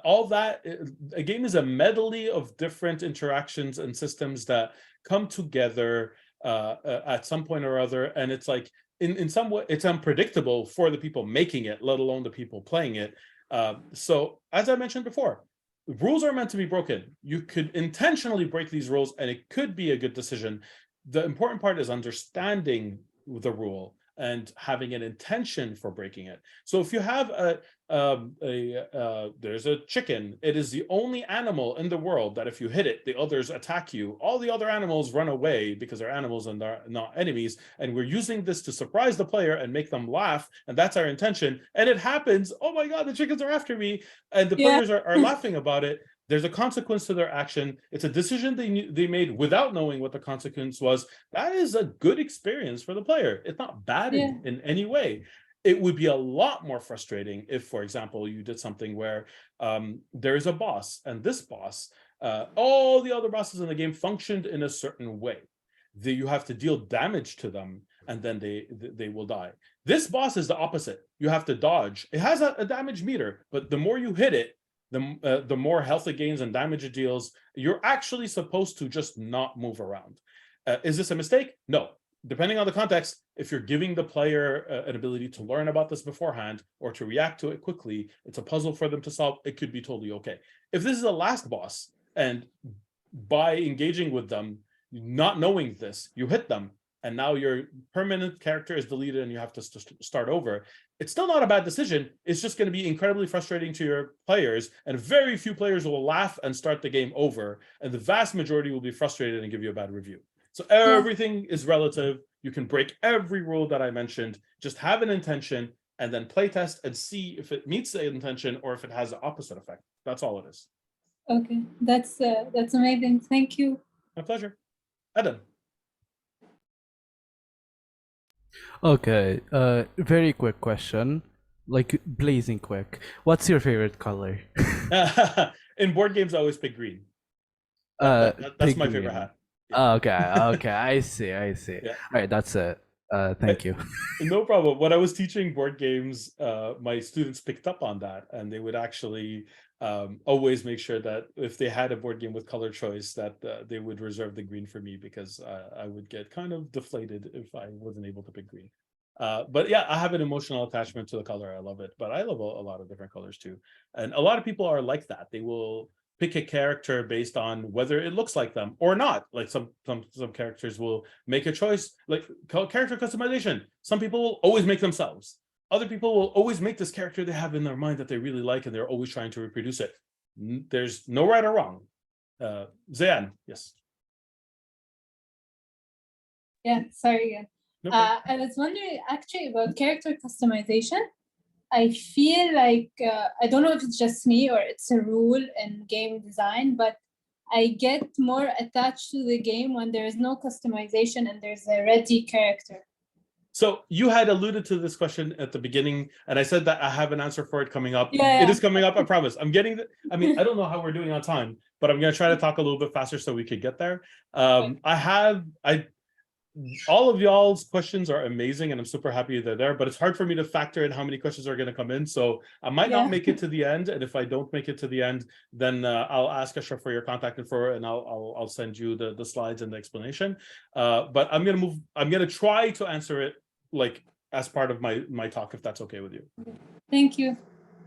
all that. A game is a medley of different interactions and systems that come together at some point or other, and it's like in some way it's unpredictable for the people making it, let alone the people playing it. So as I mentioned before, rules are meant to be broken. You could intentionally break these rules and it could be a good decision. The important part is understanding the rule and having an intention for breaking it. So if you have there's a chicken, it is the only animal in the world that if you hit it, the others attack you. All the other animals run away because they're animals and they're not enemies. And we're using this to surprise the player and make them laugh. And that's our intention. And it happens. Oh my God, the chickens are after me. And the players are laughing about it. There's a consequence to their action. It's a decision they made without knowing what the consequence was. That is a good experience for the player. It's not bad in any way. It would be a lot more frustrating if, for example, you did something where there is a boss, and this boss, all the other bosses in the game functioned in a certain way. You have to deal damage to them, and then they will die. This boss is the opposite. You have to dodge. It has a damage meter, but the more you hit it, the more health it gains and damage it deals. You're actually supposed to just not move around. Is this a mistake? No. Depending on the context, if you're giving the player an ability to learn about this beforehand or to react to it quickly, it's a puzzle for them to solve, it could be totally okay. If this is the last boss, and by engaging with them, not knowing this, you hit them, and now your permanent character is deleted and you have to start over, it's still not a bad decision. It's just going to be incredibly frustrating to your players, and very few players will laugh and start the game over, and the vast majority will be frustrated and give you a bad review. So everything is relative. You can break every rule that I mentioned. Just have an intention and then play test and see if it meets the intention or if it has the opposite effect. That's all it is. Okay, that's amazing. Thank you. My pleasure. Adam. Okay, very quick question, like blazing quick. What's your favorite color? In board games, I always pick green. That's my favorite hat. Okay, I see. Yeah. All right, that's it. Thank you. No problem. When I was teaching board games, my students picked up on that, and they would actually always make sure that if they had a board game with color choice, that they would reserve the green for me, because I would get kind of deflated if I wasn't able to pick green. But yeah, I have an emotional attachment to the color. I love it, but I love a lot of different colors too. And a lot of people are like that. They will pick a character based on whether it looks like them or not. Like some characters will make a choice, like character customization. Some people will always make themselves. Other people will always make this character they have in their mind that they really like, and they're always trying to reproduce it. There's no right or wrong. Zayan, yes. Yeah, sorry again. No problem. I was wondering actually about character customization. I feel like, I don't know if it's just me or it's a rule in game design, but I get more attached to the game when there is no customization and there's a ready character. So you had alluded to this question at the beginning, and I said that I have an answer for it coming up. Yeah. It is coming up, I promise. I mean, I don't know how we're doing on time, but I'm going to try to talk a little bit faster so we could get there. All of y'all's questions are amazing, and I'm super happy they're there, but it's hard for me to factor in how many questions are going to come in. So I might not make it to the end. And if I don't make it to the end, then I'll ask Ashraf for your contact info, and I'll send you the slides and the explanation. But I'm going to try to answer it like as part of my talk, if that's okay with you. Thank you.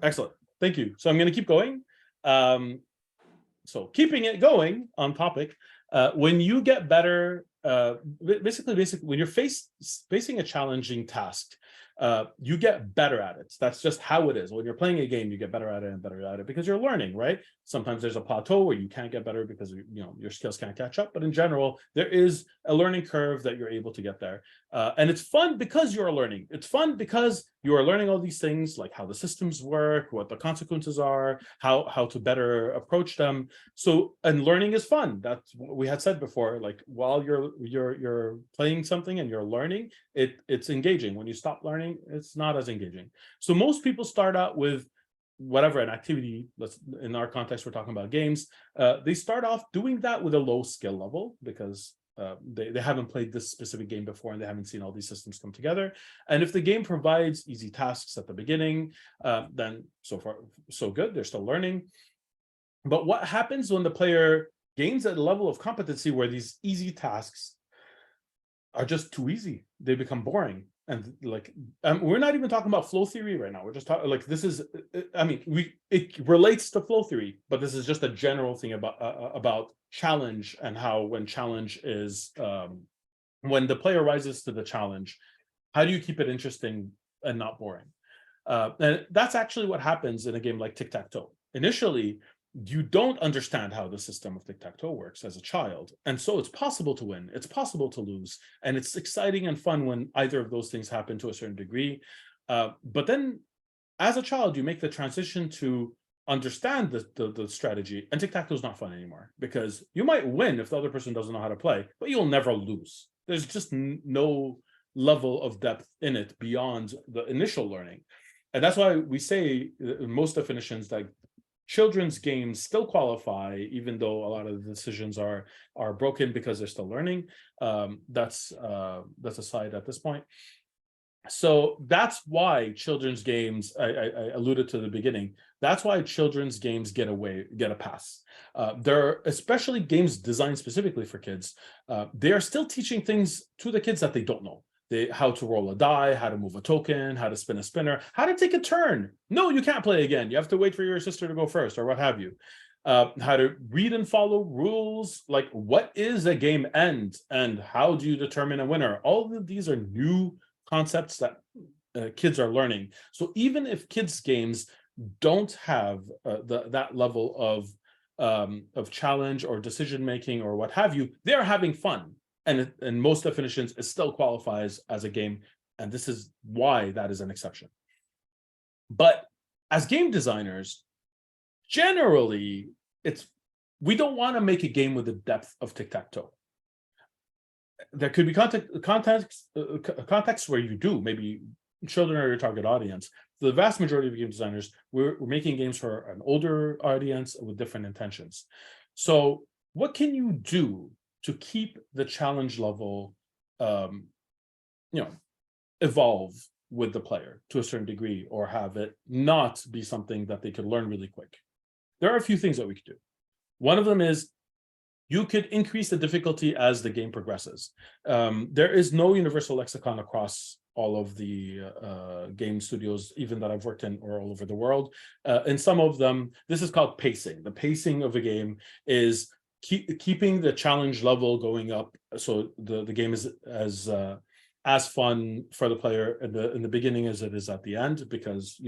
Excellent. Thank you. So I'm going to keep going. So keeping it going on topic, when you get better, basically when you're facing a challenging task, you get better at it. That's just how it is. When you're playing a game, you get better at it and better at it because you're learning, right? Sometimes there's a plateau where you can't get better because your skills can't catch up. But in general, there is a learning curve that you're able to get there. And it's fun because you're learning. It's fun because you are learning all these things, like how the systems work, what the consequences are, how to better approach them. So, and learning is fun. That's what we had said before. Like while you're playing something and you're learning, it's engaging. When you stop learning, it's not as engaging. So most people start out with whatever, an activity. In our context, we're talking about games. They start off doing that with a low skill level because they haven't played this specific game before and they haven't seen all these systems come together. And if the game provides easy tasks at the beginning, then so far so good, they're still learning. But what happens when the player gains a level of competency where these easy tasks are just too easy. They become boring. And like, we're not even talking about flow theory right now. We're just talking like, this is, I mean, it relates to flow theory, but this is just a general thing about challenge, and how when challenge is, when the player rises to the challenge, how do you keep it interesting and not boring? And that's actually what happens in a game like tic-tac-toe. Initially, you don't understand how the system of tic-tac-toe works as a child. And so it's possible to win, it's possible to lose. And it's exciting and fun when either of those things happen to a certain degree. But then as a child, you make the transition to understand the strategy, and tic-tac-toe is not fun anymore, because you might win if the other person doesn't know how to play, but you'll never lose. There's just no level of depth in it beyond the initial learning. And that's why we say in most definitions that children's games still qualify, even though a lot of the decisions are broken because they're still learning. That's aside at this point. So that's why children's games, I alluded to the beginning, that's why children's games get a pass. They're especially games designed specifically for kids. They are still teaching things to the kids that they don't know. How to roll a die, how to move a token, how to spin a spinner, how to take a turn. No, you can't play again. You have to wait for your sister to go first, or what have you. How to read and follow rules, like what is a game end and how do you determine a winner? All of these are new concepts that kids are learning. So even if kids' games don't have that level of challenge or decision making or what have you, they're having fun. And in most definitions, it still qualifies as a game. And this is why that is an exception. But as game designers, generally, we don't want to make a game with the depth of tic-tac-toe. There could be contexts where you do, maybe children are your target audience. For the vast majority of game designers, we're making games for an older audience with different intentions. So what can you do to keep the challenge level, evolve with the player to a certain degree, or have it not be something that they could learn really quick? There are a few things that we could do. One of them is you could increase the difficulty as the game progresses. There is no universal lexicon across all of the game studios, even that I've worked in, or all over the world. In some of them, this is called pacing. The pacing of a game is keeping the challenge level going up, so the game is as fun for the player in the beginning as it is at the end, because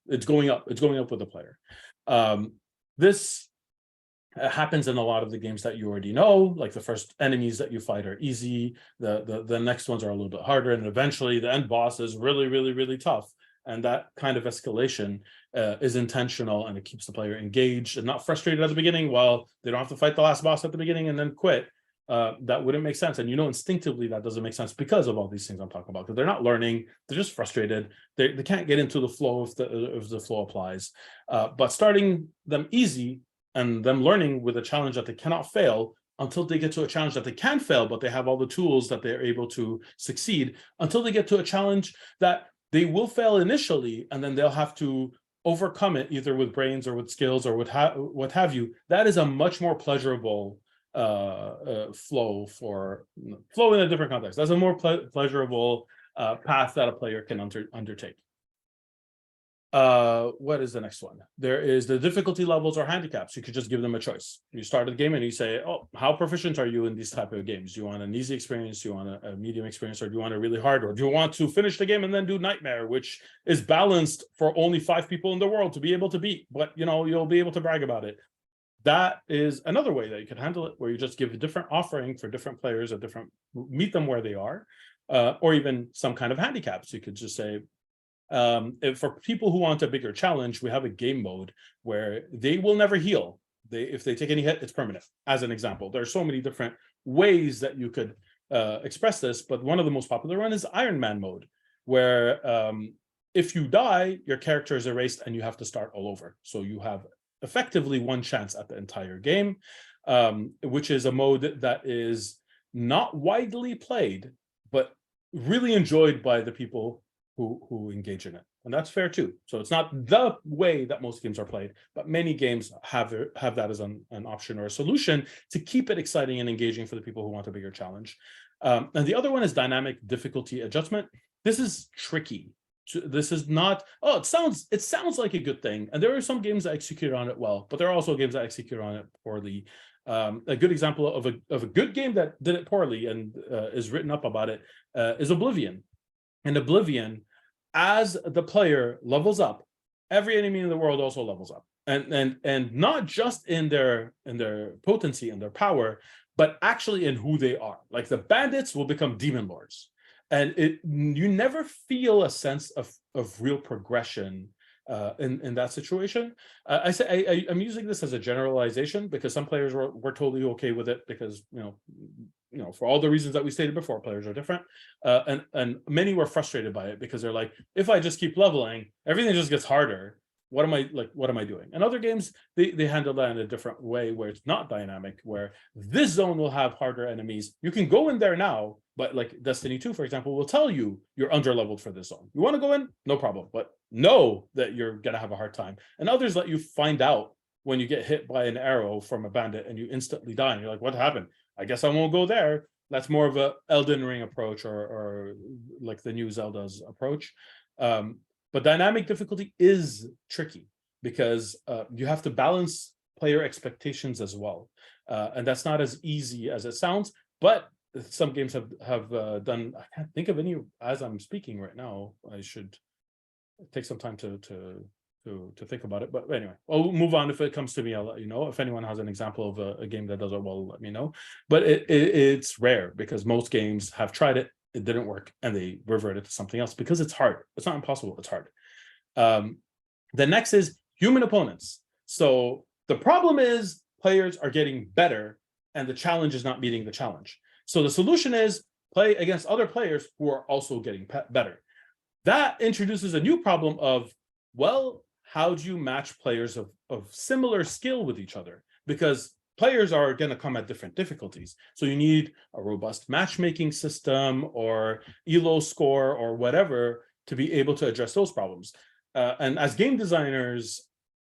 it's going up with the player. This happens in a lot of the games that you already know, like the first enemies that you fight are easy, the next ones are a little bit harder, and eventually the end boss is really, really, really tough. And that kind of escalation is intentional, and it keeps the player engaged and not frustrated at the beginning while they don't have to fight the last boss at the beginning and then quit. That wouldn't make sense. And instinctively that doesn't make sense because of all these things I'm talking about, because they're not learning, they're just frustrated. They can't get into the flow if the flow applies. But starting them easy and them learning with a challenge that they cannot fail until they get to a challenge that they can fail, but they have all the tools that they're able to succeed, until they get to a challenge that they will fail initially, and then they'll have to overcome it either with brains or with skills or what have you. That is a much more pleasurable flow in a different context. That's a more pleasurable path that a player can undertake. What is the next one? There is the difficulty levels or handicaps. You could just give them a choice. You start the game and you say, oh, how proficient are you in these type of games? Do you want an easy experience? Do you want a medium experience? Or do you want a really hard? Or do you want to finish the game and then do Nightmare, which is balanced for only 5 people in the world to be able to beat, but you'll be able to brag about it. That is another way that you can handle it, where you just give a different offering for different players, meet them where they are, or even some kind of handicaps. You could just say, for people who want a bigger challenge, we have a game mode where they will never heal. If they take any hit, it's permanent. As an example, there are so many different ways that you could express this, but one of the most popular one is Iron Man mode, where if you die, your character is erased and you have to start all over. So you have effectively one chance at the entire game, which is a mode that is not widely played, but really enjoyed by the people who engage in it. And that's fair too. So it's not the way that most games are played, but many games have that as an option or a solution to keep it exciting and engaging for the people who want a bigger challenge. And the other one is dynamic difficulty adjustment. This is tricky. This is not, oh, it sounds like a good thing. And there are some games that execute on it well, but there are also games that execute on it poorly. A good example of a good game that did it poorly and is written up about it is Oblivion. In Oblivion, as the player levels up, every enemy in the world also levels up. And not just in their potency and their power, but actually in who they are. Like the bandits will become demon lords. And you never feel a sense of real progression in that situation. I'm using this as a generalization because some players were totally okay with it because you know for all the reasons that we stated before, players are different, and many were frustrated by it because they're like, if I just keep leveling, everything just gets harder. What am I doing? And other games, they handle that in a different way where it's not dynamic, where this zone will have harder enemies. You can go in there now, but like Destiny 2, for example, will tell you you're under-leveled for this zone. You want to go in? No problem, but know that you're going to have a hard time. And others let you find out when you get hit by an arrow from a bandit and you instantly die. And you're like, what happened? I guess I won't go there. That's more of a Elden Ring approach or like the new Zelda's approach. But dynamic difficulty is tricky because you have to balance player expectations as well. And that's not as easy as it sounds, but some games have done, I can't think of any as I'm speaking right now. I should take some time to think about it. But anyway, I'll move on. If it comes to me, I'll let you know. If anyone has an example of a game that does it well, let me know. But it's rare because most games have tried it. It didn't work and they reverted to something else because it's hard. It's not impossible, it's hard. The next is human opponents. So the problem is players are getting better and the challenge is not meeting the challenge. So the solution is play against other players who are also getting better. That introduces a new problem of, well, how do you match players of similar skill with each other? Because players are going to come at different difficulties. So you need a robust matchmaking system or ELO score or whatever to be able to address those problems. And as game designers,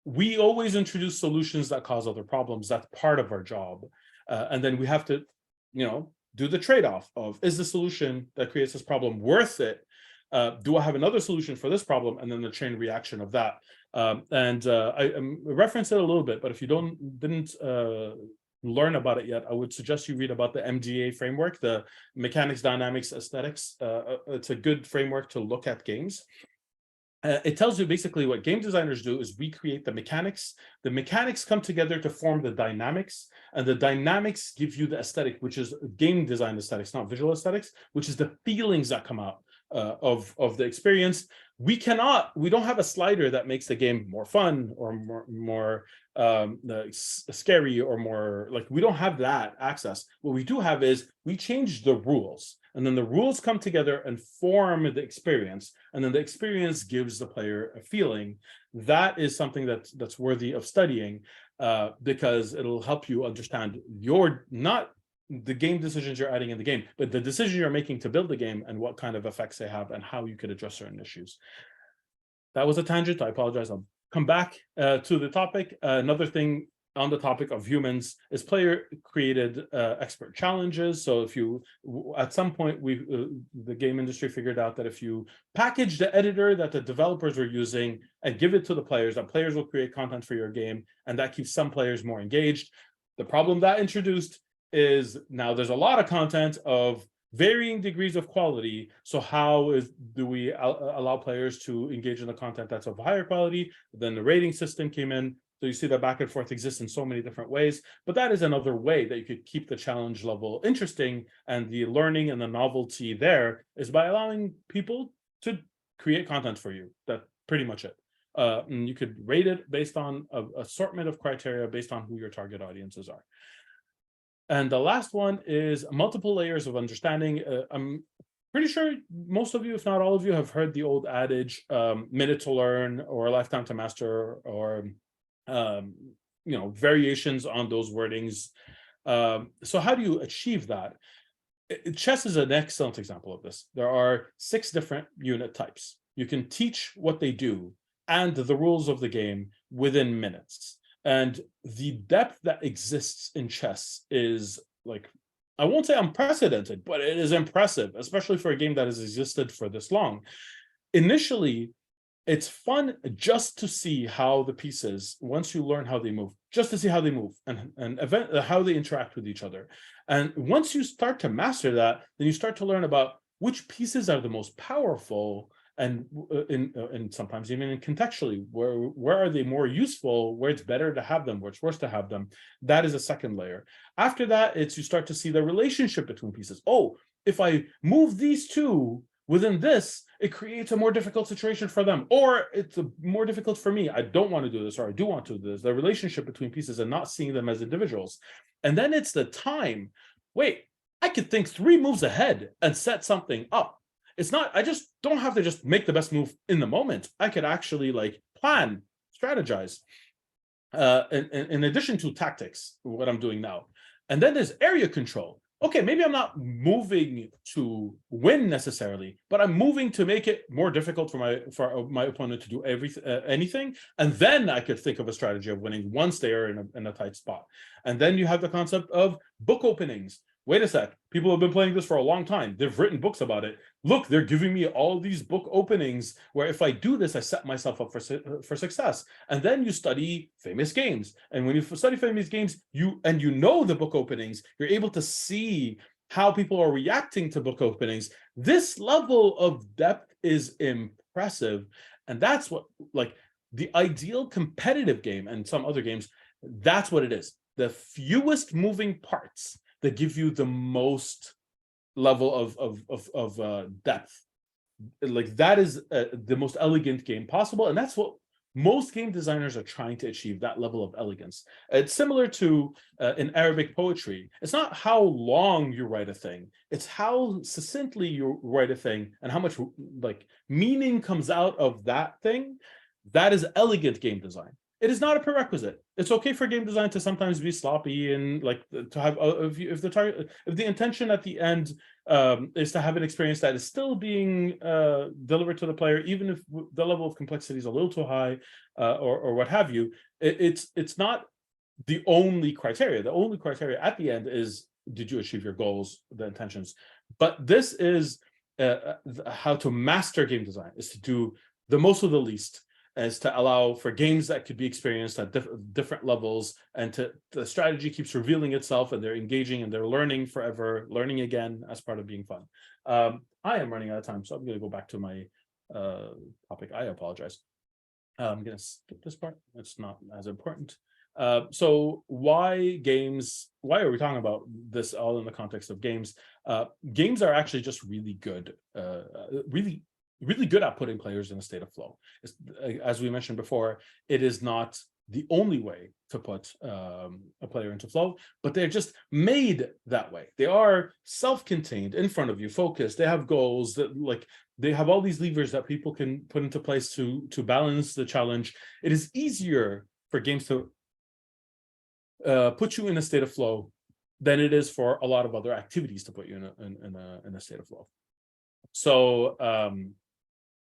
we always introduce solutions that cause other problems. That's part of our job. And then we have to, do the trade-off of, is the solution that creates this problem worth it? Do I have another solution for this problem? And then the chain reaction of that. I referenced it a little bit, but if you didn't learn about it yet, I would suggest you read about the MDA framework, the mechanics, dynamics, aesthetics. It's a good framework to look at games. It tells you basically what game designers do is recreate the mechanics. The mechanics come together to form the dynamics, and the dynamics give you the aesthetic, which is game design aesthetics, not visual aesthetics, which is the feelings that come out of the experience. We don't have a slider that makes the game more fun or more scary or more like, we don't have that access. What we do have is we change the rules, and then the rules come together and form the experience, and then the experience gives the player a feeling. That is something that's worthy of studying because it'll help you understand not the game decisions you're adding in the game, but the decision you're making to build the game and what kind of effects they have and how you could address certain issues. That was a tangent. I apologize. I'll come back to the topic. Another thing on the topic of humans is player-created expert challenges. So if you, at some point, the game industry figured out that if you package the editor that the developers were using and give it to the players, that players will create content for your game, and that keeps some players more engaged. The problem that introduced is now there's a lot of content of varying degrees of quality. So how do we allow players to engage in the content that's of higher quality? Then the rating system came in. So you see that back and forth exists in so many different ways, but that is another way that you could keep the challenge level interesting, and the learning and the novelty there is by allowing people to create content for you. That's pretty much it. And you could rate it based on an assortment of criteria based on who your target audiences are. And the last one is multiple layers of understanding. I'm pretty sure most of you, if not all of you, have heard the old adage, minute to learn or a lifetime to master, or variations on those wordings. So how do you achieve that? Chess is an excellent example of this. There are 6 different unit types. You can teach what they do and the rules of the game within minutes. And the depth that exists in chess is like I won't say unprecedented, but it is impressive, especially for a game that has existed for this long. Initially, it's fun just to see how the pieces, once you learn how they move, just to see how they move and how they interact with each other. And once you start to master that, then you start to learn about which pieces are the most powerful, and sometimes even contextually, where are they more useful, where it's better to have them, where it's worse to have them. That is a second layer. After that, you start to see the relationship between pieces. Oh, if I move these two within this, it creates a more difficult situation for them, or it's more difficult for me. I don't want to do this, or I do want to do this. The relationship between pieces and not seeing them as individuals. And then it's the time. Wait, I could think 3 moves ahead and set something up. It's not, I just don't have to just make the best move in the moment. I could actually like plan, strategize, in addition to tactics, what I'm doing now. And then there's area control. Okay, maybe I'm not moving to win necessarily, but I'm moving to make it more difficult for my opponent to do anything. And then I could think of a strategy of winning once they are in a tight spot. And then you have the concept of book openings. Wait a sec, people have been playing this for a long time. They've written books about it. Look, they're giving me all these book openings where if I do this, I set myself up for success. And then you study famous games. And when you study famous games, you know the book openings, you're able to see how people are reacting to book openings. This level of depth is impressive. And that's what, like, the ideal competitive game and some other games, that's what it is. The fewest moving parts that give you the most level of depth. Like that is the most elegant game possible, and that's what most game designers are trying to achieve, that level of elegance. It's similar to in Arabic poetry. It's not how long you write a thing, it's how succinctly you write a thing and how much like meaning comes out of that thing. That is elegant game design. It is not a prerequisite. It's okay for game design to sometimes be sloppy and like to have if the intention at the end is to have an experience that is still being delivered to the player, even if the level of complexity is a little too high or what have you. It's not the only criteria. The only criteria at the end is, did you achieve your goals, the intentions? But this is how to master game design, is to do the most with the least, is to allow for games that could be experienced at different levels, and the strategy keeps revealing itself, and they're engaging and they're learning forever, learning again as part of being fun. I am running out of time, so I'm going to go back to my topic. I apologize. I'm going to skip this part. It's not as important. So why are we talking about this all in the context of games? Games are actually just really good, really good at putting players in a state of flow. As we mentioned before, it is not the only way to put a player into flow, but they're just made that way. They are self-contained, in front of you, focused. They have goals that, like, they have all these levers that people can put into place to balance the challenge. It is easier for games to put you in a state of flow than it is for a lot of other activities to put you in a state of flow. So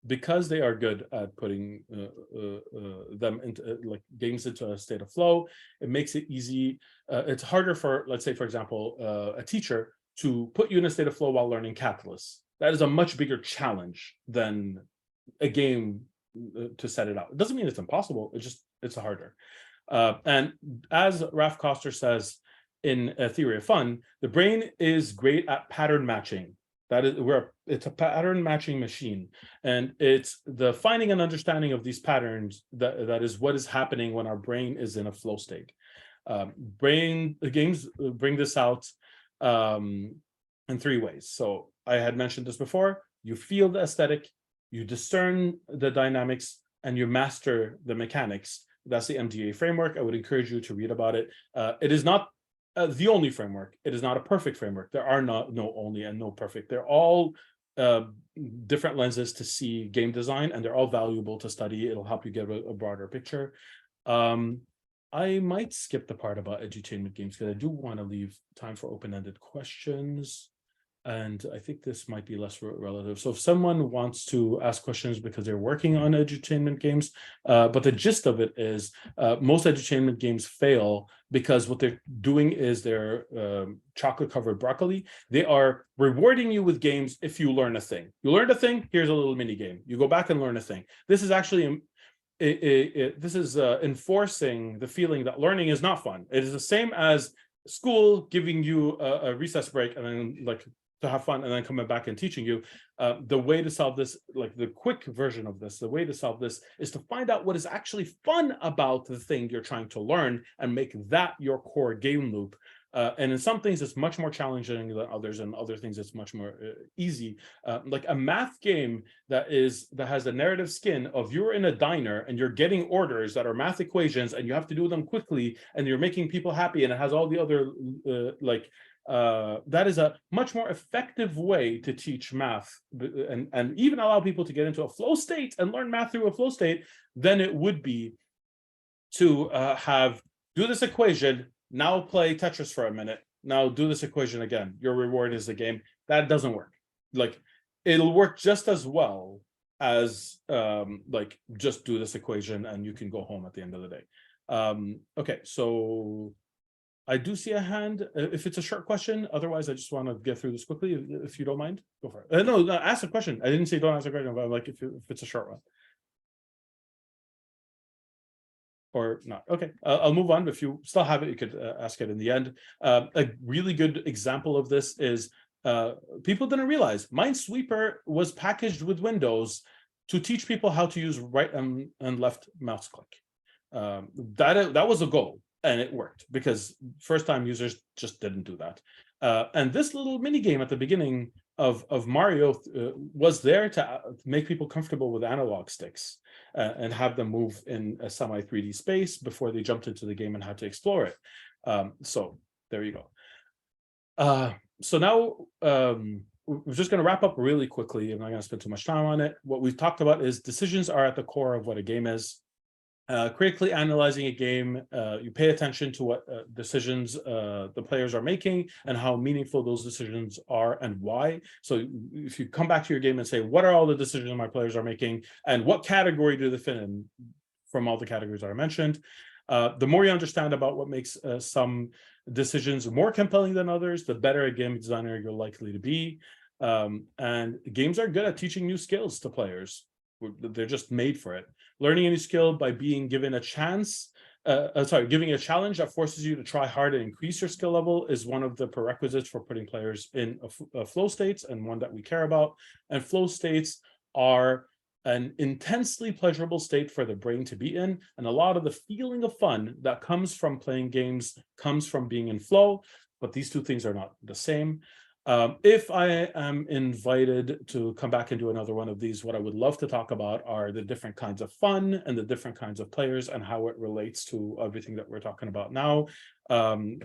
because they are good at putting them into like games into a state of flow, it makes it easy. It's harder for, let's say, for example, a teacher to put you in a state of flow while learning calculus. That is a much bigger challenge than a game to set it out. It doesn't mean it's impossible. It's harder. And as Ralph Koster says in Theory of Fun, the brain is great at pattern matching. It's a pattern matching machine, and it's the finding and understanding of these patterns that is what is happening when our brain is in a flow state. Games bring this out in 3 ways. So I had mentioned this before. You feel the aesthetic, you discern the dynamics, and you master the mechanics. That's the MDA framework. I would encourage you to read about it. It is not the only framework. It is not a perfect framework. There are no only and no perfect. They're all different lenses to see game design, and they're all valuable to study. It'll help you get a broader picture. I might skip the part about edutainment games because I do want to leave time for open-ended questions. and I think this might be less relative. So if someone wants to ask questions because they're working on edutainment games, but the gist of it is most edutainment games fail because what they're doing is they're chocolate-covered broccoli. They are rewarding you with games if you learn a thing. You learned a thing, here's a little mini game. You go back and learn a thing. This is actually enforcing the feeling that learning is not fun. It is the same as school giving you a recess break and then like to have fun and then coming back and teaching you. The way to solve this, like the quick version of this, the way to solve this is to find out what is actually fun about the thing you're trying to learn and make that your core game loop. And in some things, it's much more challenging than others, and other things it's much more easy. Like a math game that has a narrative skin of you're in a diner and you're getting orders that are math equations and you have to do them quickly and you're making people happy, and it has all the other that is a much more effective way to teach math and even allow people to get into a flow state and learn math through a flow state than it would be to do this equation. Now play Tetris for a minute. Now do this equation again. Your reward is the game. That doesn't work. Like it'll work just as well as like just do this equation and you can go home at the end of the day. Okay, so I do see a hand. If it's a short question, otherwise I just want to get through this quickly. If you don't mind, go for it. No, ask a question. I didn't say don't ask a question, but like if it's a short one. Or not. Okay, I'll move on. If you still have it, you could ask it in the end. A really good example of this is people didn't realize Minesweeper was packaged with Windows to teach people how to use right and left mouse click. That was a goal, and it worked because first-time users just didn't do that. And this little mini game at the beginning of Mario was there to make people comfortable with analog sticks and have them move in a semi 3D space before they jumped into the game and had to explore it. So there you go. So now we're just going to wrap up really quickly. I'm not going to spend too much time on it. What we've talked about is decisions are at the core of what a game is. Critically analyzing a game, you pay attention to what decisions the players are making and how meaningful those decisions are and why. So if you come back to your game and say, what are all the decisions my players are making and what category do they fit in from all the categories that I mentioned, the more you understand about what makes some decisions more compelling than others, the better a game designer you're likely to be. And games are good at teaching new skills to players. They're just made for it. Learning a new skill by being given a chance, giving a challenge that forces you to try hard and increase your skill level is one of the prerequisites for putting players in flow states, and one that we care about. And flow states are an intensely pleasurable state for the brain to be in. And a lot of the feeling of fun that comes from playing games comes from being in flow, but these two things are not the same. If I am invited to come back and do another one of these, what I would love to talk about are the different kinds of fun and the different kinds of players and how it relates to everything that we're talking about now. I'm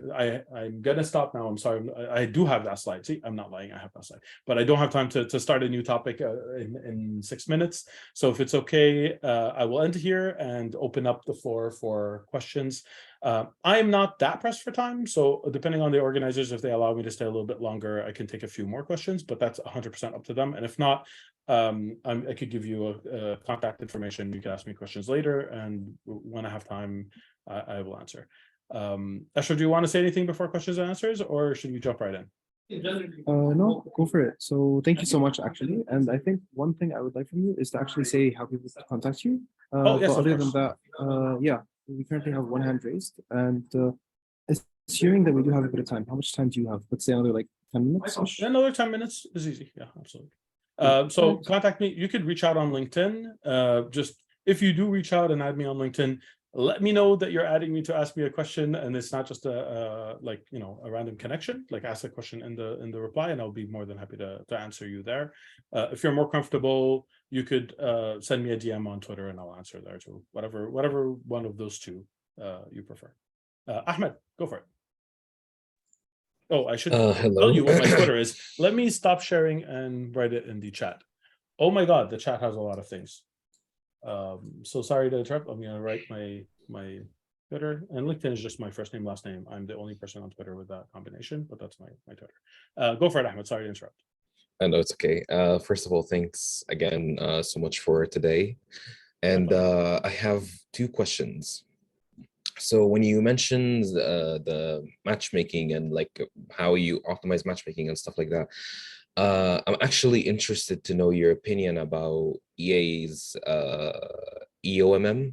gonna stop now. I'm sorry. I do have that slide. See, I'm not lying. I have that slide, but I don't have time to start a new topic in 6 minutes. So if it's okay, I will end here and open up the floor for questions. I am not that pressed for time, so depending on the organizers, if they allow me to stay a little bit longer, I can take a few more questions, but that's 100% up to them. And if not, I could give you a contact information. You can ask me questions later, and when I have time, I will answer. Ashraf, do you want to say anything before questions and answers, or should we jump right in? No, go for it. So thank you so much, actually. And I think one thing I would like from you is to actually say how people can contact you. Oh, yes, but of other than course. that, yeah, we currently have one hand raised, and assuming that we do have a bit of time, how much time do you have? Let's say another like 10 minutes. Another 10 minutes is easy. Yeah, absolutely. So contact me. You could reach out on LinkedIn. Just if you do reach out and add me on LinkedIn, let me know that you're adding me to ask me a question, and it's not just a like, you know, a random connection. Like, ask a question in the reply, and I'll be more than happy to answer you there. If you're more comfortable, you could send me a DM on Twitter, and I'll answer there too. Whatever one of those two you prefer. Ahmed, go for it. Oh, I should tell you what my Twitter is. Let me stop sharing and write it in the chat. Oh my God, the chat has a lot of things. So sorry to interrupt. I'm gonna write my Twitter, and LinkedIn is just my first name, last name. I'm the only person on Twitter with that combination, but that's my Twitter. Go for it, Ahmed. Sorry to interrupt. No, it's okay. First of all, thanks again so much for today. And I have two questions. So when you mentioned the matchmaking and like how you optimize matchmaking and stuff like that, I'm actually interested to know your opinion about EA's EOMM,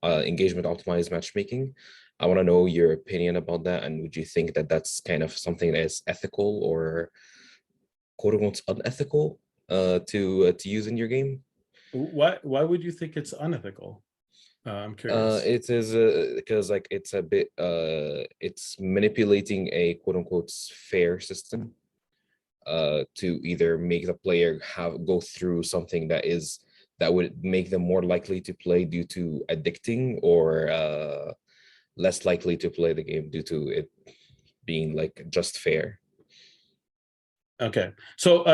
engagement optimized matchmaking. I want to know your opinion about that, and would you think that that's kind of something that is ethical or quote unquote unethical to use in your game? Why would you think it's unethical? I'm curious. It is because like it's a bit it's manipulating a quote unquote fair system to either make the player go through something that would make them more likely to play due to addicting, or less likely to play the game due to it being like just fair. Okay, so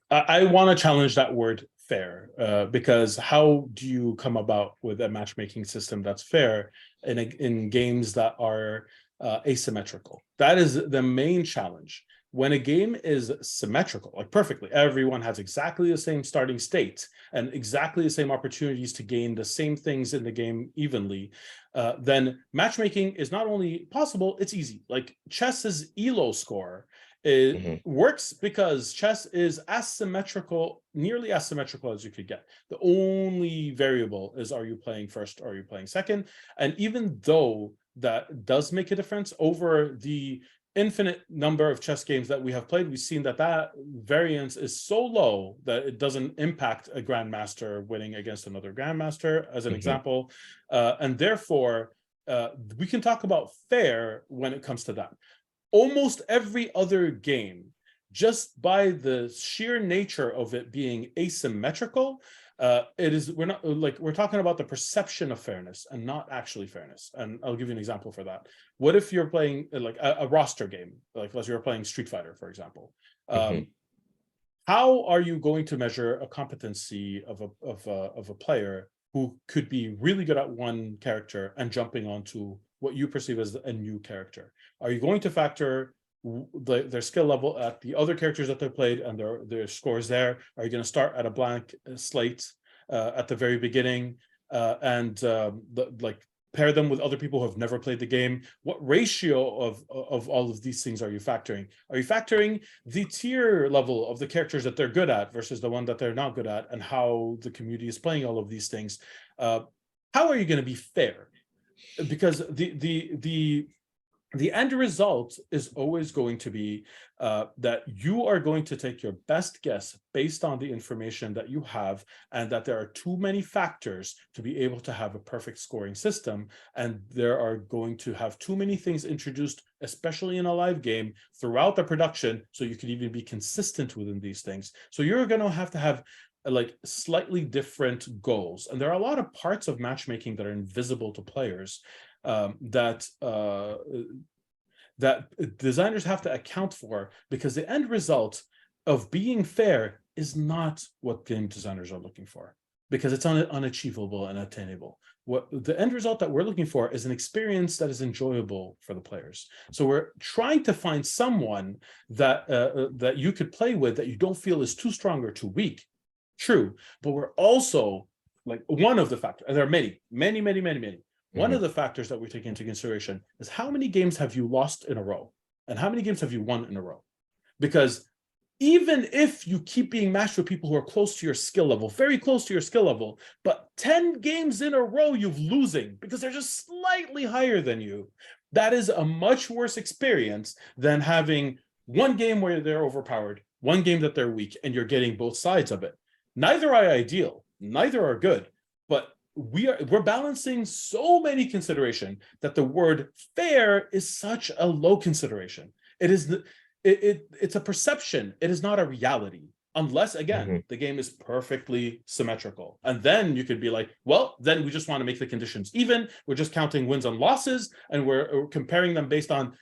I want to challenge that word fair, because how do you come about with a matchmaking system that's fair in games that are asymmetrical? That is the main challenge. When a game is symmetrical, like perfectly, everyone has exactly the same starting state and exactly the same opportunities to gain the same things in the game evenly, then matchmaking is not only possible, it's easy. Like chess's ELO score, it works because chess is asymmetrical, nearly as symmetrical as you could get. The only variable is, are you playing first or are you playing second? And even though that does make a difference over the infinite number of chess games that we have played, we've seen that variance is so low that it doesn't impact a grandmaster winning against another grandmaster, as an example. And therefore, we can talk about fair when it comes to that. Almost every other game, just by the sheer nature of it being asymmetrical, we're talking about the perception of fairness and not actually fairness. And I'll give you an example for that. What if you're playing like a roster game, like let's say you're playing Street Fighter, for example? How are you going to measure a competency of a player who could be really good at one character and jumping onto what you perceive as a new character? Are you going to factor their skill level at the other characters that they played and their scores there? Are you going to start at a blank slate at the very beginning and pair them with other people who have never played the game? What ratio of all of these things are you factoring? Are you factoring the tier level of the characters that they're good at versus the one that they're not good at, and how the community is playing all of these things? How are you going to be fair? Because the end result is always going to be that you are going to take your best guess based on the information that you have, and that there are too many factors to be able to have a perfect scoring system. And there are going to have too many things introduced, especially in a live game, throughout the production, so you could even be consistent within these things. So you're going to have like slightly different goals. And there are a lot of parts of matchmaking that are invisible to players that designers have to account for, because the end result of being fair is not what game designers are looking for, because it's unachievable and attainable. What the end result that we're looking for is an experience that is enjoyable for the players. So we're trying to find someone that you could play with that you don't feel is too strong or too weak. True, but we're also, like, one of the factors, and there are many. One of the factors that we take into consideration is how many games have you lost in a row, and how many games have you won in a row? Because even if you keep being matched with people who are close to your skill level, very close to your skill level, but 10 games in a row you've losing because they're just slightly higher than you, that is a much worse experience than having one game where they're overpowered, one game that they're weak, and you're getting both sides of it. Neither are ideal, neither are good, but we're balancing so many considerations that the word fair is such a low consideration. It's a perception. It is not a reality, unless, again, the game is perfectly symmetrical. And then you could be like, well, then we just want to make the conditions even. We're just counting wins and losses, and we're comparing them based on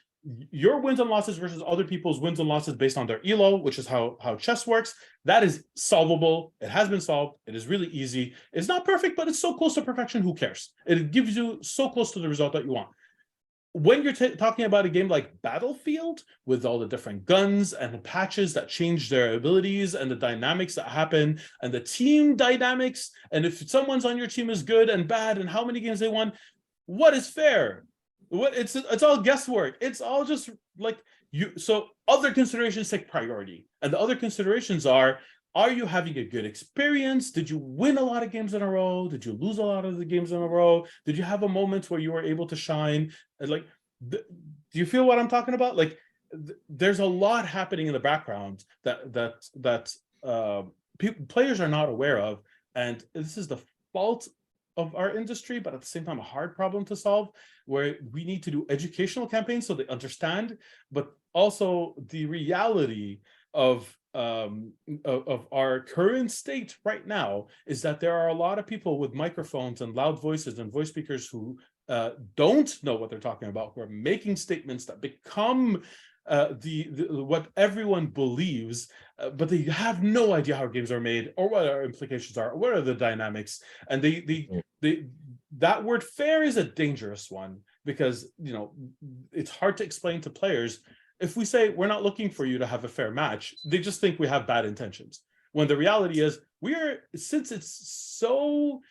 your wins and losses versus other people's wins and losses based on their elo, which is how chess works. That is solvable. It has been solved. It is really easy. It's not perfect, but it's so close to perfection. Who cares? It gives you so close to the result that you want. When you're talking about a game like Battlefield, with all the different guns and patches that change their abilities and the dynamics that happen and the team dynamics, and if someone's on your team is good and bad and how many games they won, what is fair? It's all guesswork. It's all just like so other considerations take priority, and the other considerations are you having a good experience? Did you win a lot of games in a row? Did you lose a lot of the games in a row? Did you have a moment where you were able to shine? Like, do you feel what I'm talking about? Like, there's a lot happening in the background that players are not aware of, and this is the fault of our industry, but at the same time a hard problem to solve, where we need to do educational campaigns so they understand, but also the reality of our current state right now is that there are a lot of people with microphones and loud voices and voice speakers who don't know what they're talking about, who are making statements that become what everyone believes, but they have no idea how games are made or what our implications are, or what are the dynamics. And that word fair is a dangerous one, because it's hard to explain to players. If we say we're not looking for you to have a fair match, they just think we have bad intentions. When the reality is since it's so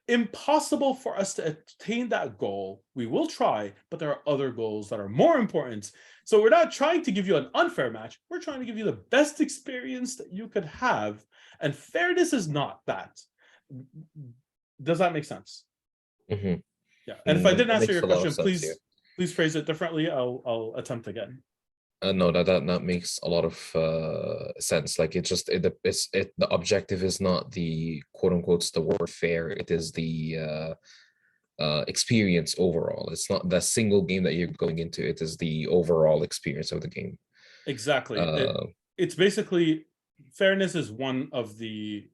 impossible for us to attain that goal, we will try, but there are other goals that are more important. So we're not trying to give you an unfair match. We're trying to give you the best experience that you could have. And fairness is not that. Does that make sense? Mm-hmm. Yeah. And if I didn't answer your Makes a lot question, of sense, yeah. please phrase it differently. I'll attempt again. No, that makes a lot of sense. Like the objective is not the quote unquote the word fair. It is the experience overall. It's not the single game that you're going into. It is the overall experience of the game. Exactly. It's basically fairness is one of the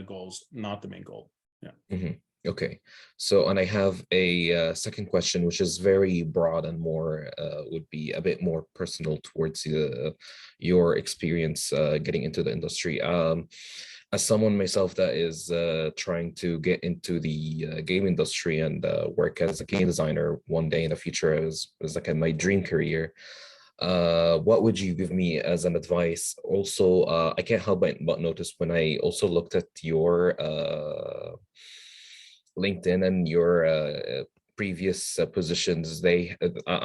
goals, not the main goal. Yeah. Mm-hmm. Okay, so and I have a second question, which is very broad and more would be a bit more personal towards your experience getting into the industry. As someone myself that is trying to get into the game industry and work as a game designer one day in the future as like my dream career, what would you give me as an advice? Also, I can't help but notice when I also looked at your LinkedIn and your previous positions, I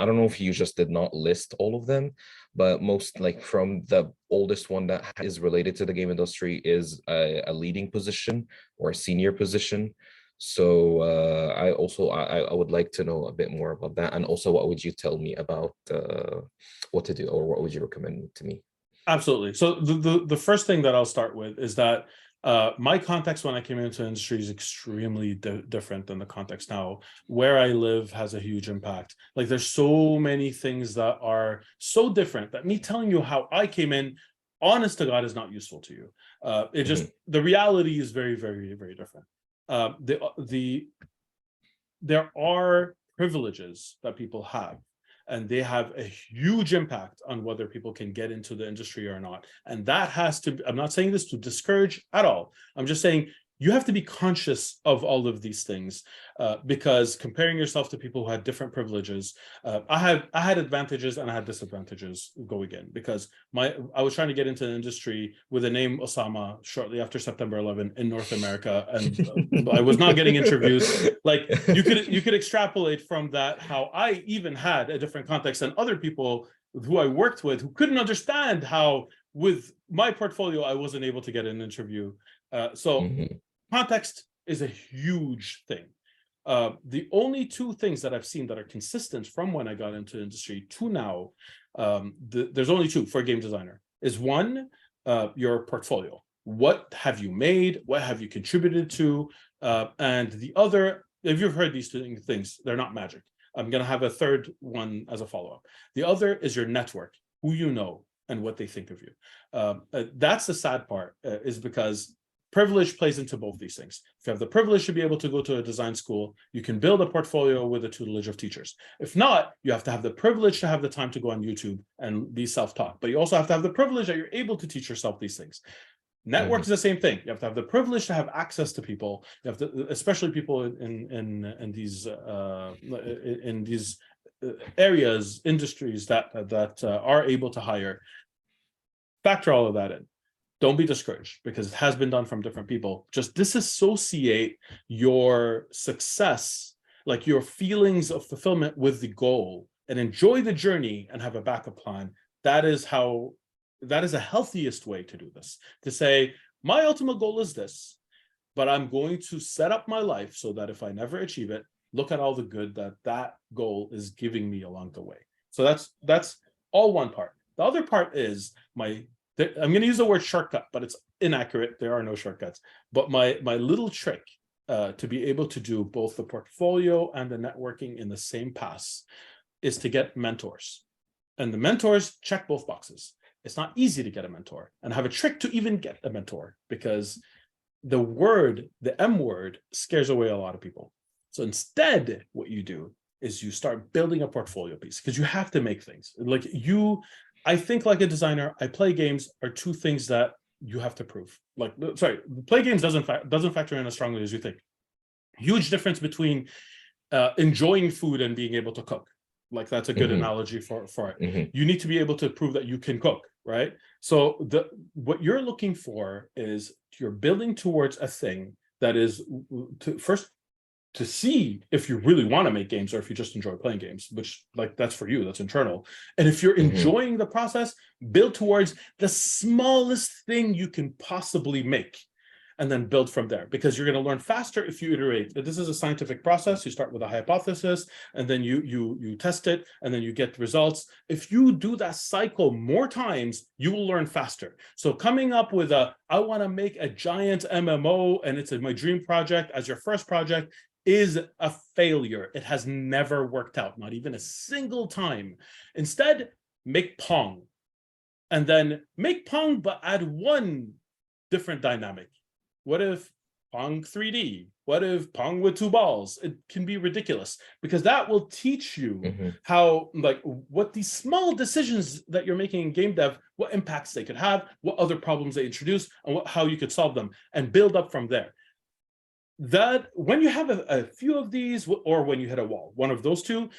don't know if you just did not list all of them, but most from the oldest one that is related to the game industry is a leading position or a senior position. So I would like to know a bit more about that, and also what would you tell me about what to do, or what would you recommend to me? Absolutely. So the first thing that I'll start with is that my context when I came into the industry is extremely different than the context now. Where I live has a huge impact. Like, there's so many things that are so different that me telling you how I came in, honest to God, is not useful to you. It just, the reality is very, very, very different. There are privileges that people have, and they have a huge impact on whether people can get into the industry or not. And that has to, I'm not saying this to discourage at all. I'm just saying you have to be conscious of all of these things, because comparing yourself to people who had different privileges, I had advantages and I had disadvantages going in, because I was trying to get into the industry with the name Osama shortly after September 11 in North America, and I was not getting interviews. Like, you could extrapolate from that how I even had a different context than other people who I worked with, who couldn't understand how with my portfolio I wasn't able to get an interview. Context is a huge thing. The only two things that I've seen that are consistent from when I got into the industry to now, there's only two for a game designer, is one, your portfolio. What have you made? What have you contributed to? And the other, if you've heard these two things, they're not magic. I'm going to have a third one as a follow-up. The other is your network, who you know and what they think of you. That's the sad part, is because privilege plays into both these things. If you have the privilege to be able to go to a design school, you can build a portfolio with the tutelage of teachers. If not, you have to have the privilege to have the time to go on YouTube and be self-taught. But you also have to have the privilege that you're able to teach yourself these things. Network is the same thing. You have to have the privilege to have access to people. You have to, especially people in these areas, industries that are able to hire. Factor all of that in. Don't be discouraged because it has been done from different people. Just disassociate your success, like your feelings of fulfillment, with the goal, and enjoy the journey and have a backup plan. That is the healthiest way to do this. To say, my ultimate goal is this, but I'm going to set up my life so that if I never achieve it, look at all the good that goal is giving me along the way. So that's all one part. The other part is I'm going to use the word shortcut, but it's inaccurate. There are no shortcuts. But my little trick to be able to do both the portfolio and the networking in the same pass is to get mentors. And the mentors check both boxes. It's not easy to get a mentor, and I have a trick to even get a mentor, because the M word scares away a lot of people. So instead, what you do is you start building a portfolio piece, because you have to make things. Like I think like a designer, I play games are two things that you have to prove. Like, sorry, play games doesn't factor in as strongly as you think. Huge difference between enjoying food and being able to cook. Like, that's a good analogy for it. You need to be able to prove that you can cook, right? So what you're looking for is you're building towards a thing that is to see if you really want to make games or if you just enjoy playing games, which, like, that's for you, that's internal. And if you're enjoying the process, build towards the smallest thing you can possibly make, and then build from there, because you're going to learn faster if you iterate. This is a scientific process. You start with a hypothesis, and then you test it, and then you get results. If you do that cycle more times, you will learn faster. So coming up with I want to make a giant MMO, and it's my dream project as your first project, is a failure. It has never worked out, not even a single time. Instead, make Pong, and then make Pong, but add one different dynamic. What if Pong 3D? What if Pong with 2 balls? It can be ridiculous, because that will teach you how, like, what these small decisions that you're making in game dev, what impacts they could have, what other problems they introduce, and how you could solve them, and build up from there. That when you have a few of these, or when you hit a wall, one of those two,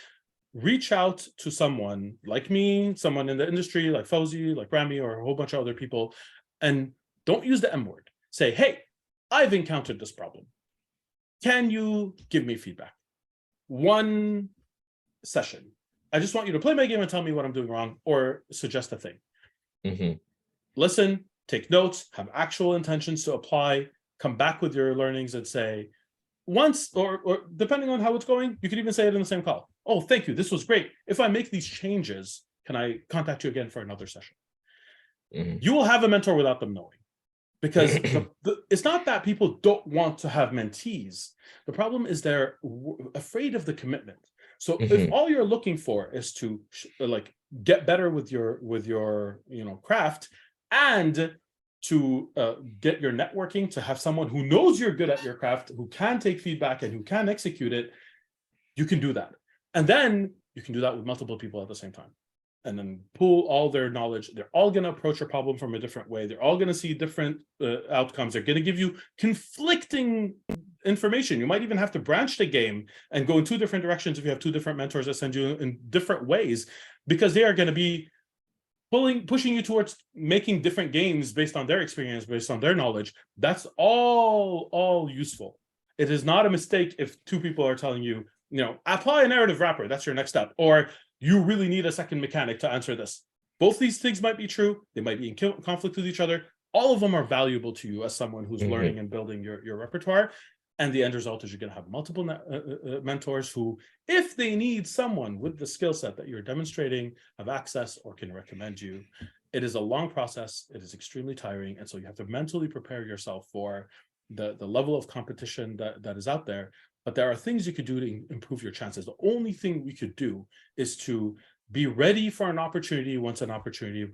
reach out to someone like me, someone in the industry like Fauzi, like Rami, or a whole bunch of other people, and don't use the M word. Say, hey, I've encountered this problem. Can you give me feedback? One session. I just want you to play my game and tell me what I'm doing wrong, or suggest a thing. Listen, take notes, have actual intentions to apply, come back with your learnings, and say, once, or depending on how it's going, you could even say it in the same call. Oh, thank you, this was great. If I make these changes, can I contact you again for another session? You will have a mentor without them knowing. Because it's not that people don't want to have mentees. The problem is they're afraid of the commitment. So if all you're looking for is to like get better with your craft, and to get your networking, to have someone who knows you're good at your craft, who can take feedback and who can execute it, you can do that. And then you can do that with multiple people at the same time. And then pool all their knowledge. They're all going to approach a problem from a different way. They're all going to see different outcomes. They're going to give you conflicting information. You might even have to branch the game and go in 2 different directions if you have 2 different mentors that send you in different ways, because they are going to be pushing you towards making different games based on their experience, based on their knowledge. That's all useful. It is not a mistake if 2 people are telling you, apply a narrative wrapper. That's your next step. Or you really need a second mechanic to answer this. Both these things might be true. They might be in conflict with each other. All of them are valuable to you as someone who's learning and building your repertoire. And the end result is you're going to have multiple mentors who, if they need someone with the skill set that you're demonstrating, have access or can recommend you. It is a long process. It is extremely tiring. And so you have to mentally prepare yourself for the level of competition that is out there. But there are things you could do to improve your chances. The only thing we could do is to be ready for an opportunity once an opportunity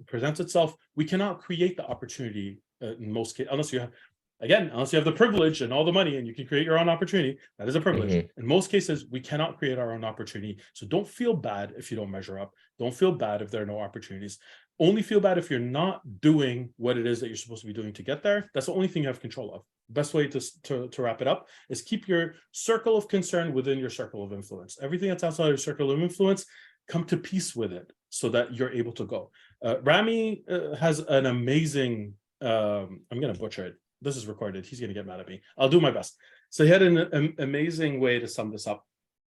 presents itself. We cannot create the opportunity in most cases, unless you have the privilege and all the money and you can create your own opportunity. That is a privilege. In most cases, we cannot create our own opportunity. So don't feel bad if you don't measure up. Don't feel bad if there are no opportunities. Only feel bad if you're not doing what it is that you're supposed to be doing to get there. That's the only thing you have control of. Best way to wrap it up is keep your circle of concern within your circle of influence. Everything that's outside your circle of influence, come to peace with it so that you're able to go. Rami has an amazing, I'm going to butcher it. This is recorded. He's going to get mad at me. I'll do my best. So he had an amazing way to sum this up,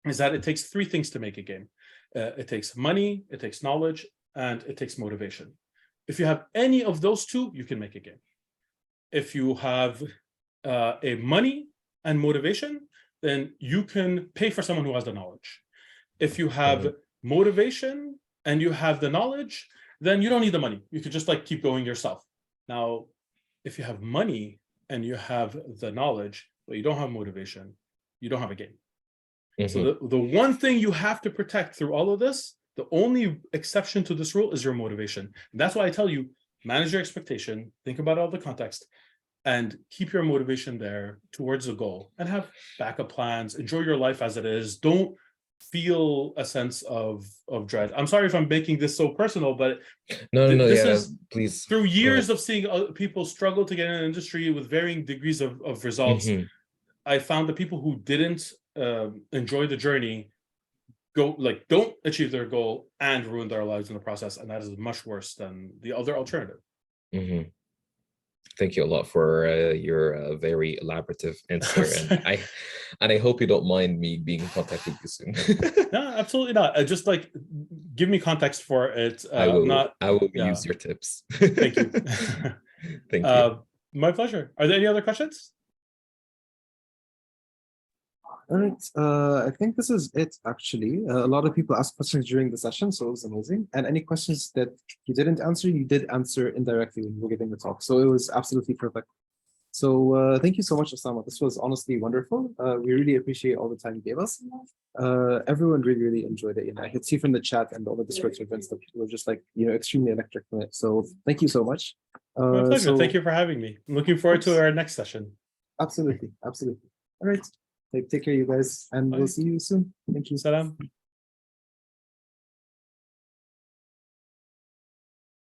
is that it takes three things to make a game. It takes money, it takes knowledge, and it takes motivation. If you have any of those two, you can make a game. If you have a money and motivation, then you can pay for someone who has the knowledge. If you have motivation and you have the knowledge, then you don't need the money. You could just like keep going yourself. Now, if you have money and you have the knowledge, but you don't have motivation, you don't have a game. So the one thing you have to protect through all of this, the only exception to this rule is your motivation. And that's why I tell you, manage your expectation, think about all the context, and keep your motivation there towards the goal and have backup plans. Enjoy your life as it is. Don't feel a sense of dread. I'm sorry if I'm making this so personal, but please. Through years of seeing people struggle to get in an industry with varying degrees of results, I found that people who didn't enjoy the journey don't achieve their goal and ruin their lives in the process, and that is much worse than the other alternative. Thank you a lot for your very elaborative answer, and I hope you don't mind me being in contact with you soon. No, absolutely not. Just like give me context for it. I will use your tips. Thank you. Thank you. My pleasure. Are there any other questions? All right, I think this is it actually. A lot of people asked questions during the session, so it was amazing. And any questions that you didn't answer, you did answer indirectly when you were giving the talk. So it was absolutely perfect. So thank you so much, Osama. This was honestly wonderful. We really appreciate all the time you gave us. Everyone really enjoyed it. I could see from the chat and all the Discord events that people were just like, extremely electric from it. So thank you so much. My pleasure. Thank you for having me. I'm looking forward to our next session. Absolutely. All right. Take care, you guys, and we'll see you soon. Thank you. Salam.